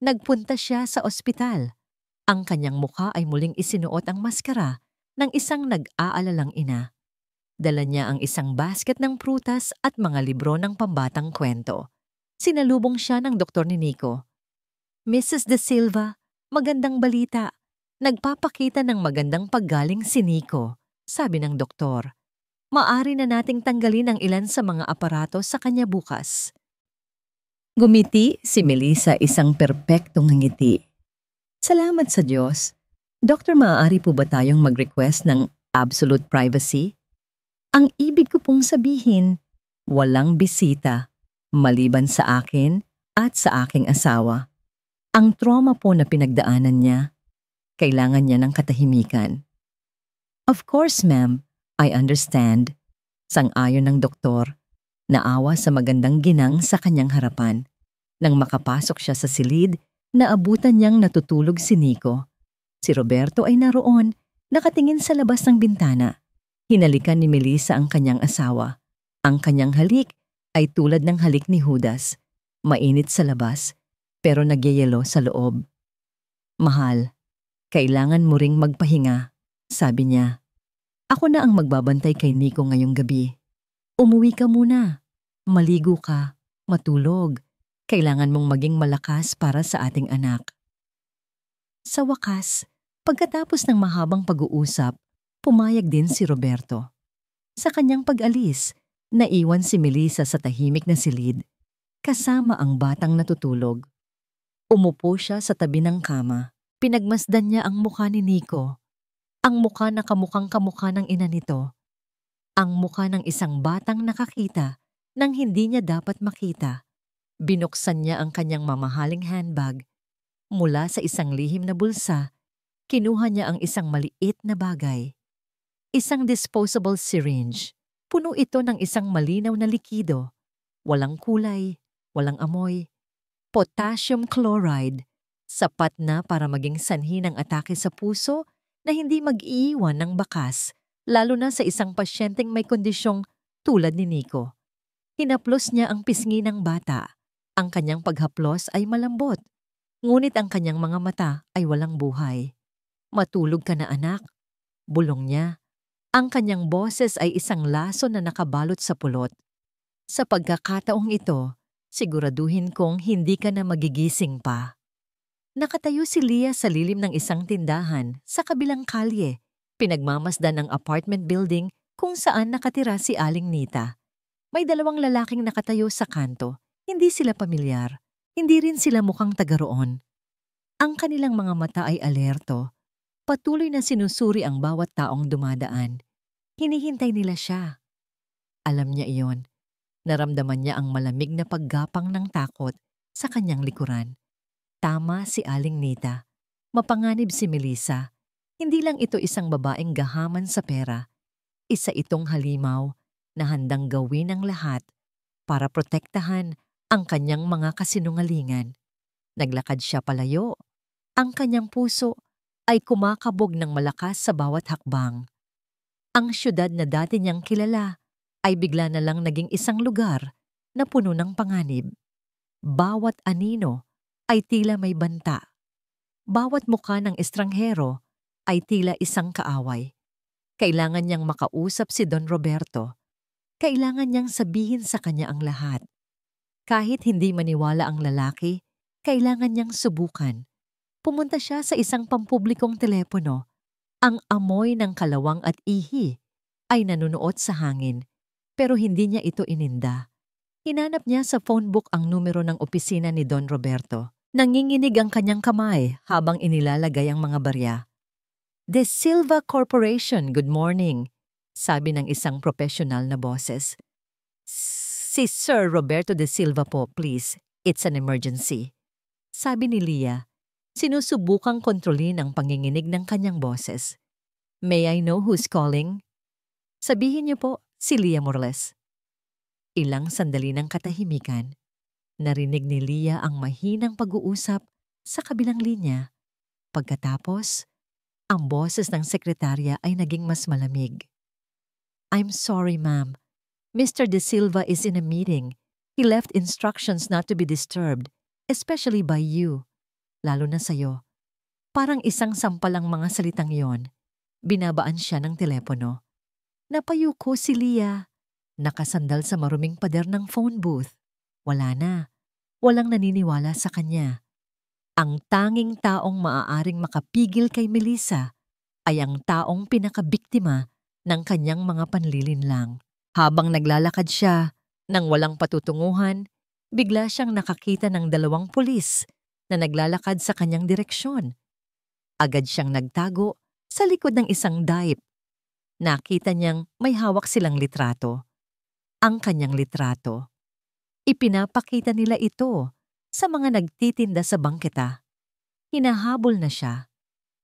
Nagpunta siya sa ospital. Ang kanyang mukha ay muling isinuot ang maskara ng isang nag-aalalang ina. Dala niya ang isang basket ng prutas at mga libro ng pambatang kwento. Sinalubong siya ng doktor ni Nico. Mrs. De Silva, magandang balita. Nagpapakita ng magandang paggaling si Nico, sabi ng doktor. Maari na nating tanggalin ang ilan sa mga aparato sa kanya bukas. Gumiti si Melissa isang perpektong ngiti. Salamat sa Diyos. Doktor, maaari po ba tayong mag-request ng absolute privacy? Ang ibig ko pong sabihin, walang bisita, maliban sa akin at sa aking asawa. Ang trauma po na pinagdaanan niya, kailangan niya ng katahimikan. Of course, ma'am, I understand. Sang-ayon ng doktor, naawa sa magandang ginang sa kanyang harapan. Nang makapasok siya sa silid, naabutan niyang natutulog si Nico. Si Roberto ay naroon, nakatingin sa labas ng bintana. Hinalikan ni Melissa ang kanyang asawa. Ang kanyang halik ay tulad ng halik ni Judas. Mainit sa labas, pero nagyayelo sa loob. Mahal, kailangan mo ring magpahinga, sabi niya. Ako na ang magbabantay kay Nico ngayong gabi. Umuwi ka muna. Maligo ka. Matulog. Kailangan mong maging malakas para sa ating anak. Sa wakas, pagkatapos ng mahabang pag-uusap, pumayag din si Roberto. Sa kanyang pag-alis, naiwan si Melissa sa tahimik na silid, kasama ang batang natutulog. Umupo siya sa tabi ng kama. Pinagmasdan niya ang mukha ni Nico. Ang mukha na kamukhang kamukha ng ina nito. Ang mukha ng isang batang nakakita nang hindi niya dapat makita. Binuksan niya ang kanyang mamahaling handbag. Mula sa isang lihim na bulsa, kinuha niya ang isang maliit na bagay. Isang disposable syringe. Puno ito ng isang malinaw na likido. Walang kulay, walang amoy. Potassium chloride. Sapat na para maging sanhi ng atake sa puso na hindi mag-iiwan ng bakas, lalo na sa isang pasyenteng may kondisyong tulad ni Nico. Hinaplos niya ang pisngi ng bata. Ang kanyang paghaplos ay malambot, ngunit ang kanyang mga mata ay walang buhay. Matulog ka na anak, bulong niya. Ang kanyang boses ay isang laso na nakabalot sa pulot. Sa pagkakataong ito, siguraduhin kong hindi ka na magigising pa. Nakatayo si Leah sa lilim ng isang tindahan sa kabilang kalye, pinagmamasdan ng apartment building kung saan nakatira si Aling Nita. May dalawang lalaking nakatayo sa kanto. Hindi sila pamilyar. Hindi rin sila mukhang taga roon. Ang kanilang mga mata ay alerto. Patuloy na sinusuri ang bawat taong dumadaan. Hinihintay nila siya. Alam niya iyon. Naramdaman niya ang malamig na paggapang ng takot sa kanyang likuran. Tama si Aling Nita. Mapanganib si Melissa. Hindi lang ito isang babaeng gahaman sa pera. Isa itong halimaw na handang gawin ang lahat para protektahan ang kanyang mga kasinungalingan. Naglakad siya palayo. Ang kanyang puso ay kumakabog ng malakas sa bawat hakbang. Ang syudad na dati niyang kilala ay bigla na lang naging isang lugar na puno ng panganib. Bawat anino ay tila may banta. Bawat mukha ng estranghero ay tila isang kaaway. Kailangan niyang makausap si Don Roberto. Kailangan niyang sabihin sa kanya ang lahat. Kahit hindi maniwala ang lalaki, kailangan niyang subukan. Pumunta siya sa isang pampublikong telepono. Ang amoy ng kalawang at ihi ay nanunuot sa hangin, pero hindi niya ito ininda. Hinanap niya sa phone book ang numero ng opisina ni Don Roberto. Nanginginig ang kanyang kamay habang inilalagay ang mga barya. De Silva Corporation, good morning, sabi ng isang profesional na boses. Si Sir Roberto De Silva po, please. It's an emergency. Sabi ni Leah, sinusubukang kontrolin ang panginginig ng kanyang boses. May I know who's calling? Sabihin niyo po, si Leah Morales. Ilang sandali ng katahimikan. Narinig ni Leah ang mahinang pag-uusap sa kabilang linya. Pagkatapos, ang boses ng sekretarya ay naging mas malamig. I'm sorry, ma'am. Mr. De Silva is in a meeting. He left instructions not to be disturbed, especially by you. Lalo na sa'yo. Parang isang sampalang mga salitang yon. Binabaan siya ng telepono. Napayuko si Leah. Nakasandal sa maruming pader ng phone booth. Wala na. Walang naniniwala sa kanya. Ang tanging taong maaaring makapigil kay Melissa ay ang taong pinakabiktima ng kanyang mga panlilinlang. Habang naglalakad siya, nang walang patutunguhan, bigla siyang nakakita ng 2 pulis na naglalakad sa kanyang direksyon. Agad siyang nagtago sa likod ng isang daip. Nakita niyang may hawak silang litrato. Ang kanyang litrato. Ipinapakita nila ito sa mga nagtitinda sa bangketa. Hinahabol na siya.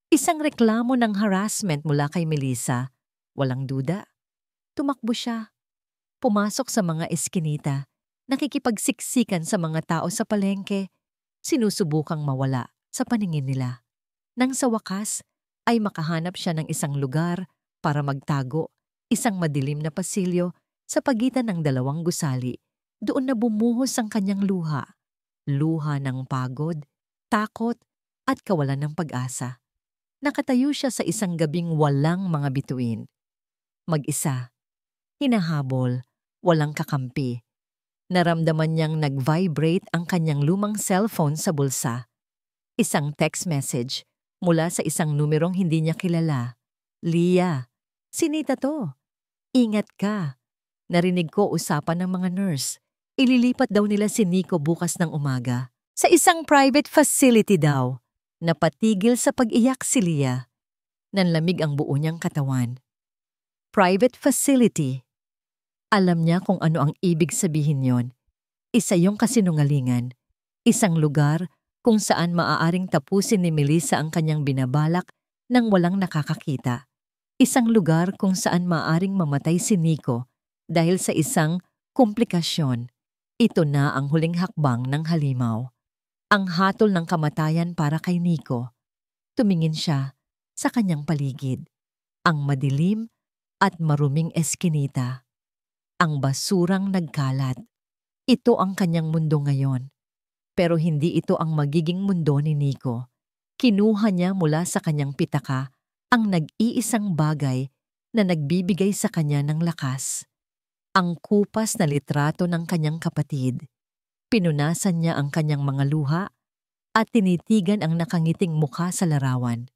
Isang reklamo ng harassment mula kay Melissa. Walang duda. Tumakbo siya. Pumasok sa mga eskinita. Nakikipagsiksikan sa mga tao sa palengke. Sinusubukang mawala sa paningin nila. Nang sa wakas ay makahanap siya ng isang lugar para magtago, isang madilim na pasilyo sa pagitan ng 2 gusali. Doon na bumuhos ang kanyang luha. Luha ng pagod, takot, at kawalan ng pag-asa. Nakatayo siya sa isang gabing walang mga bituin. Mag-isa. Hinahabol, walang kakampi. Naramdaman niyang nag-vibrate ang kanyang lumang cellphone sa bulsa. Isang text message mula sa isang numerong hindi niya kilala. Leah, sinita to. Ingat ka. Narinig ko usapan ng mga nurse. Ililipat daw nila si Nico bukas ng umaga. Sa isang private facility daw. Napatigil sa pag-iyak si Leah. Nanlamig ang buo niyang katawan. Private facility. Alam niya kung ano ang ibig sabihin yon. Isa yung kasinungalingan. Isang lugar kung saan maaaring tapusin ni Melissa ang kanyang binabalak nang walang nakakakita. Isang lugar kung saan maaaring mamatay si Nico dahil sa isang komplikasyon. Ito na ang huling hakbang ng halimaw. Ang hatol ng kamatayan para kay Nico. Tumingin siya sa kanyang paligid. Ang madilim at maruming eskinita. Ang basurang nagkalat. Ito ang kanyang mundo ngayon. Pero hindi ito ang magiging mundo ni Nico. Kinuha niya mula sa kanyang pitaka ang nag-iisang bagay na nagbibigay sa kanya ng lakas. Ang kupas na litrato ng kanyang kapatid. Pinunasan niya ang kanyang mga luha at tinitigan ang nakangiting mukha sa larawan.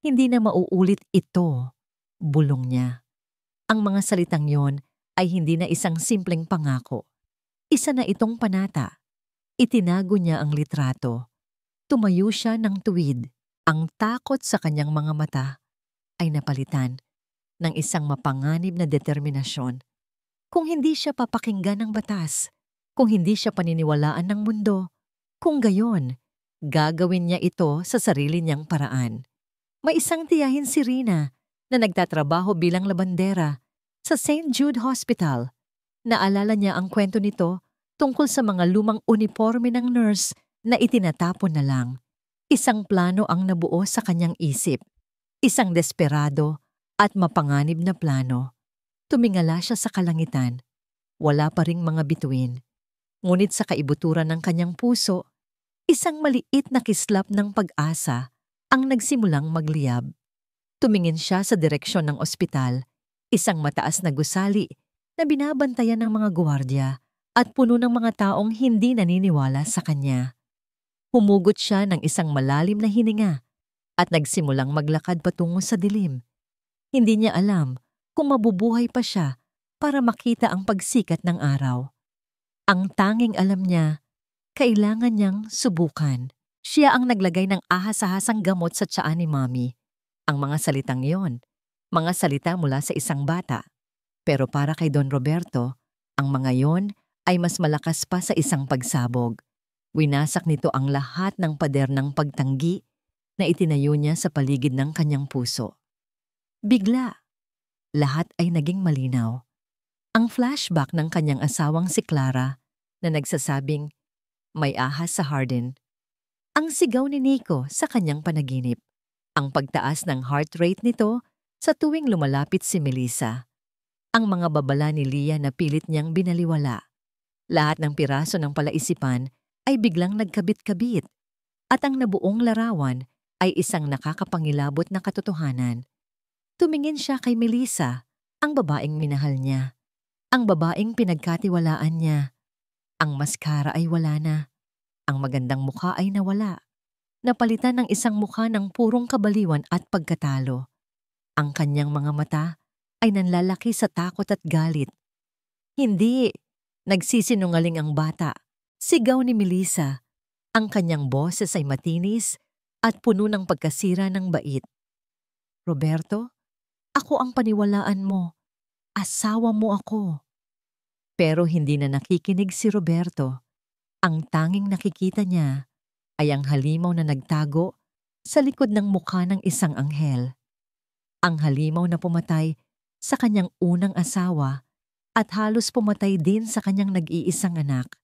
Hindi na mauulit ito, bulong niya. Ang mga salitang yon ay hindi na isang simpleng pangako. Isa na itong panata. Itinago niya ang litrato. Tumayo siya ng tuwid. Ang takot sa kanyang mga mata ay napalitan ng isang mapanganib na determinasyon. Kung hindi siya papakinggan ng batas, kung hindi siya paniniwalaan ng mundo, kung gayon, gagawin niya ito sa sarili niyang paraan. May isang tiyahin si Rina na nagtatrabaho bilang labandera sa St. Jude Hospital. Naalala niya ang kwento nito tungkol sa mga lumang uniforme ng nurse na itinatapon na lang. Isang plano ang nabuo sa kanyang isip. Isang desperado at mapanganib na plano. Tumingala siya sa kalangitan. Wala pa ring mga bituin. Ngunit sa kaibuturan ng kanyang puso, isang maliit na kislap ng pag-asa ang nagsimulang magliyab. Tumingin siya sa direksyon ng ospital, isang mataas na gusali na binabantayan ng mga gwardiya at puno ng mga taong hindi naniniwala sa kanya. Humugot siya ng isang malalim na hininga at nagsimulang maglakad patungo sa dilim. Hindi niya alam kung mabubuhay pa siya para makita ang pagsikat ng araw. Ang tanging alam niya, kailangan niyang subukan. Siya ang naglagay ng ahas-ahasang gamot sa tiyan ni Mommy. Ang mga salitang yon, mga salita mula sa isang bata. Pero para kay Don Roberto, ang mga yon ay mas malakas pa sa isang pagsabog. Winasak nito ang lahat ng pader ng pagtanggi na itinayo niya sa paligid ng kanyang puso. Bigla, lahat ay naging malinaw. Ang flashback ng kanyang asawang si Clara na nagsasabing, may ahas sa Hardin. Ang sigaw ni Nico sa kanyang panaginip. Ang pagtaas ng heart rate nito sa tuwing lumalapit si Melissa. Ang mga babala ni Leah na pilit niyang binaliwala. Lahat ng piraso ng palaisipan ay biglang nagkabit-kabit. At ang nabuong larawan ay isang nakakapangilabot na katotohanan. Tumingin siya kay Melissa, ang babaeng minahal niya. Ang babaeng pinagkatiwalaan niya. Ang maskara ay wala na. Ang magandang mukha ay nawala. Napalitan ng isang mukha ng purong kabaliwan at pagkatalo. Ang kanyang mga mata ay nanlalaki sa takot at galit. Hindi! Nagsisinungaling ang bata. Sigaw ni Melissa. Ang kanyang boses ay matinis at puno ng pagkasira ng bait. Roberto, ako ang paniwalaan mo. Asawa mo ako. Pero hindi na nakikinig si Roberto. Ang tanging nakikita niya ay ang halimaw na nagtago sa likod ng mukha ng isang anghel. Ang halimaw na pumatay sa kanyang unang asawa at halos pumatay din sa kanyang nag-iisang anak.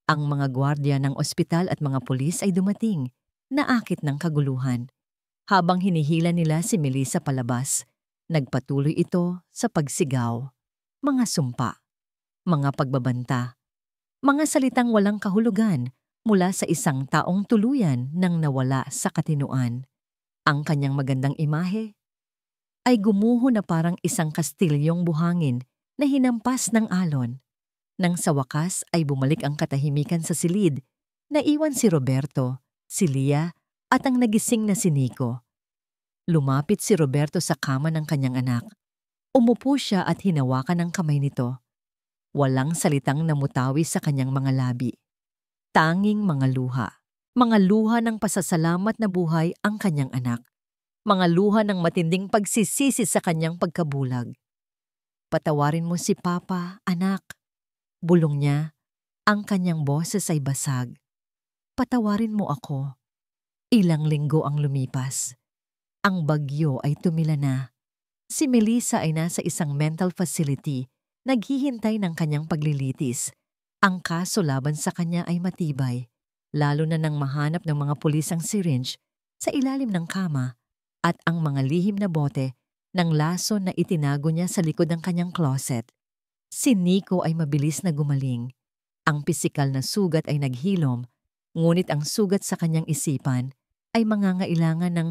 Ang mga gwardya ng ospital at mga pulis ay dumating, naakit ng kaguluhan. Habang hinihila nila si Melissa palabas, nagpatuloy ito sa pagsigaw, mga sumpa, mga pagbabanta, mga salitang walang kahulugan mula sa isang taong tuluyan nang nawala sa katinuan. Ang kanyang magandang imahe ay gumuho na parang isang kastilyong buhangin na hinampas ng alon. Nang sa wakas ay bumalik ang katahimikan sa silid, naiwan si Roberto, si Lia at ang nagising na si Nico. Lumapit si Roberto sa kama ng kanyang anak. Umupo siya at hinawakan ang kamay nito. Walang salitang namutawi sa kanyang mga labi. Tanging mga luha. Mga luha ng pasasalamat na buhay ang kanyang anak. Mga luha ng matinding pagsisisi sa kanyang pagkabulag. Patawarin mo si Papa, anak. Bulong niya, ang kanyang boses ay basag. Patawarin mo ako. Ilang linggo ang lumipas. Ang bagyo ay tumila na. Si Melissa ay nasa isang mental facility, naghihintay ng kanyang paglilitis. Ang kaso laban sa kanya ay matibay, lalo na nang mahanap ng mga pulis ang syringe sa ilalim ng kama at ang mga lihim na bote ng laso na itinago niya sa likod ng kanyang closet. Si Nico ay mabilis na gumaling. Ang pisikal na sugat ay naghilom, ngunit ang sugat sa kanyang isipan ay mangangailangan ng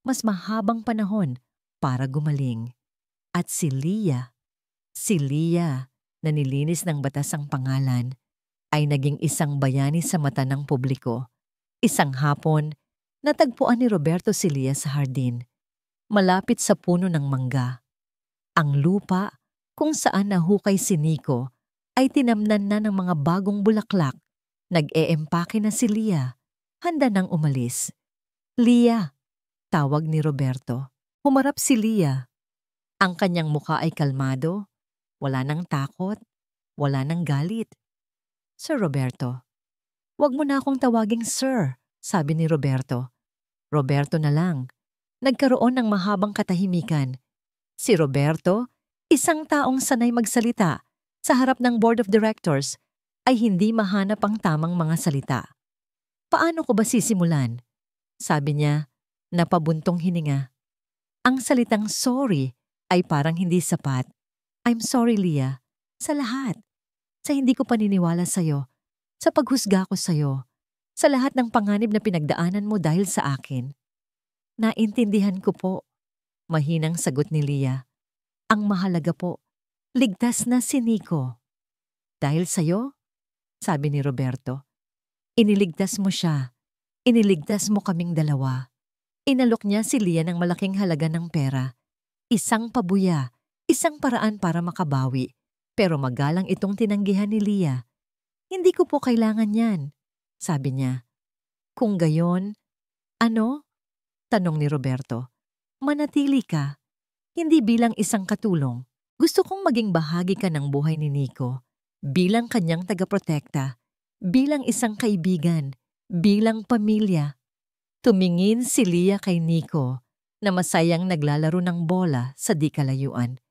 mas mahabang panahon para gumaling. At si Lia na nilinis ng batas ang pangalan, ay naging isang bayani sa mata ng publiko. Isang hapon, natagpuan ni Roberto si Lia sa hardin, malapit sa puno ng mangga. Ang lupa kung saan nahukay si Nico ay tinamnan na ng mga bagong bulaklak. Nag-eempake na si Lia, handa nang umalis. Lia, tawag ni Roberto. Humarap si Lia. Ang kanyang mukha ay kalmado, wala nang takot, wala nang galit. Sir Roberto, wag mo na akong tawaging sir, sabi ni Roberto. Roberto na lang. Nagkaroon ng mahabang katahimikan. Si Roberto, isang taong sanay magsalita sa harap ng board of directors, ay hindi mahanap ang tamang mga salita. Paano ko ba sisimulan? Sabi niya, napabuntong hininga. Ang salitang sorry ay parang hindi sapat. I'm sorry, Lia, sa lahat. Sa hindi ko paniniwala sa'yo, sa paghusga ko sa'yo, sa lahat ng panganib na pinagdaanan mo dahil sa akin. Naintindihan ko po, mahinang sagot ni Lia. Ang mahalaga po, ligtas na si Nico. Dahil sa'yo, sabi ni Roberto, iniligtas mo siya, iniligtas mo kaming dalawa. Inalok niya si Lia ng malaking halaga ng pera. Isang pabuya, isang paraan para makabawi. Pero magalang itong tinanggihan ni Lia. Hindi ko po kailangan yan, sabi niya. Kung gayon, ano? Tanong ni Roberto. Manatili ka. Hindi bilang isang katulong. Gusto kong maging bahagi ka ng buhay ni Nico. Bilang kanyang tagaprotekta. Bilang isang kaibigan. Bilang pamilya. Tumingin si Lia kay Nico na masayang naglalaro ng bola sa di kalayuan.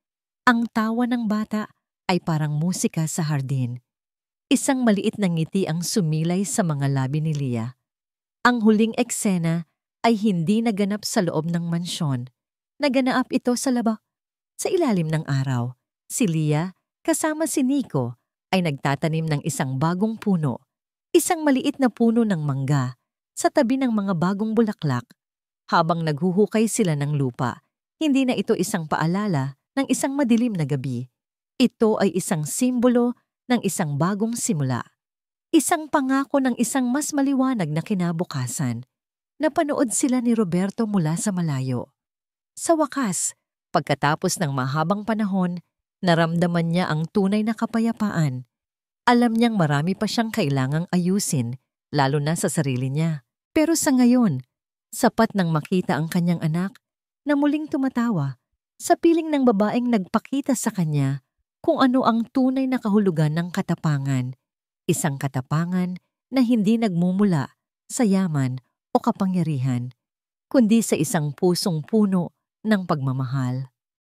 Ang tawa ng bata ay parang musika sa hardin. Isang maliit na ngiti ang sumilay sa mga labi ni Lia. Ang huling eksena ay hindi naganap sa loob ng mansyon. Naganap ito sa sa ilalim ng araw. Si Lia, kasama si Nico, ay nagtatanim ng isang bagong puno. Isang maliit na puno ng mangga sa tabi ng mga bagong bulaklak. Habang naghuhukay sila ng lupa, hindi na ito isang paalala ng isang madilim na gabi. Ito ay isang simbolo ng isang bagong simula. Isang pangako ng isang mas maliwanag na kinabukasan. Napanood sila ni Roberto mula sa malayo. Sa wakas, Pagkatapos ng mahabang panahon, naramdaman niya ang tunay na kapayapaan. Alam niyang marami pa siyang kailangang ayusin, lalo na sa sarili niya. Pero sa ngayon, sapat nang makita ang kanyang anak na muling tumatawa sa piling ng babaeng nagpakita sa kanya kung ano ang tunay na kahulugan ng katapangan. Isang katapangan na hindi nagmumula sa yaman o kapangyarihan, kundi sa isang pusong puno ng pagmamahal.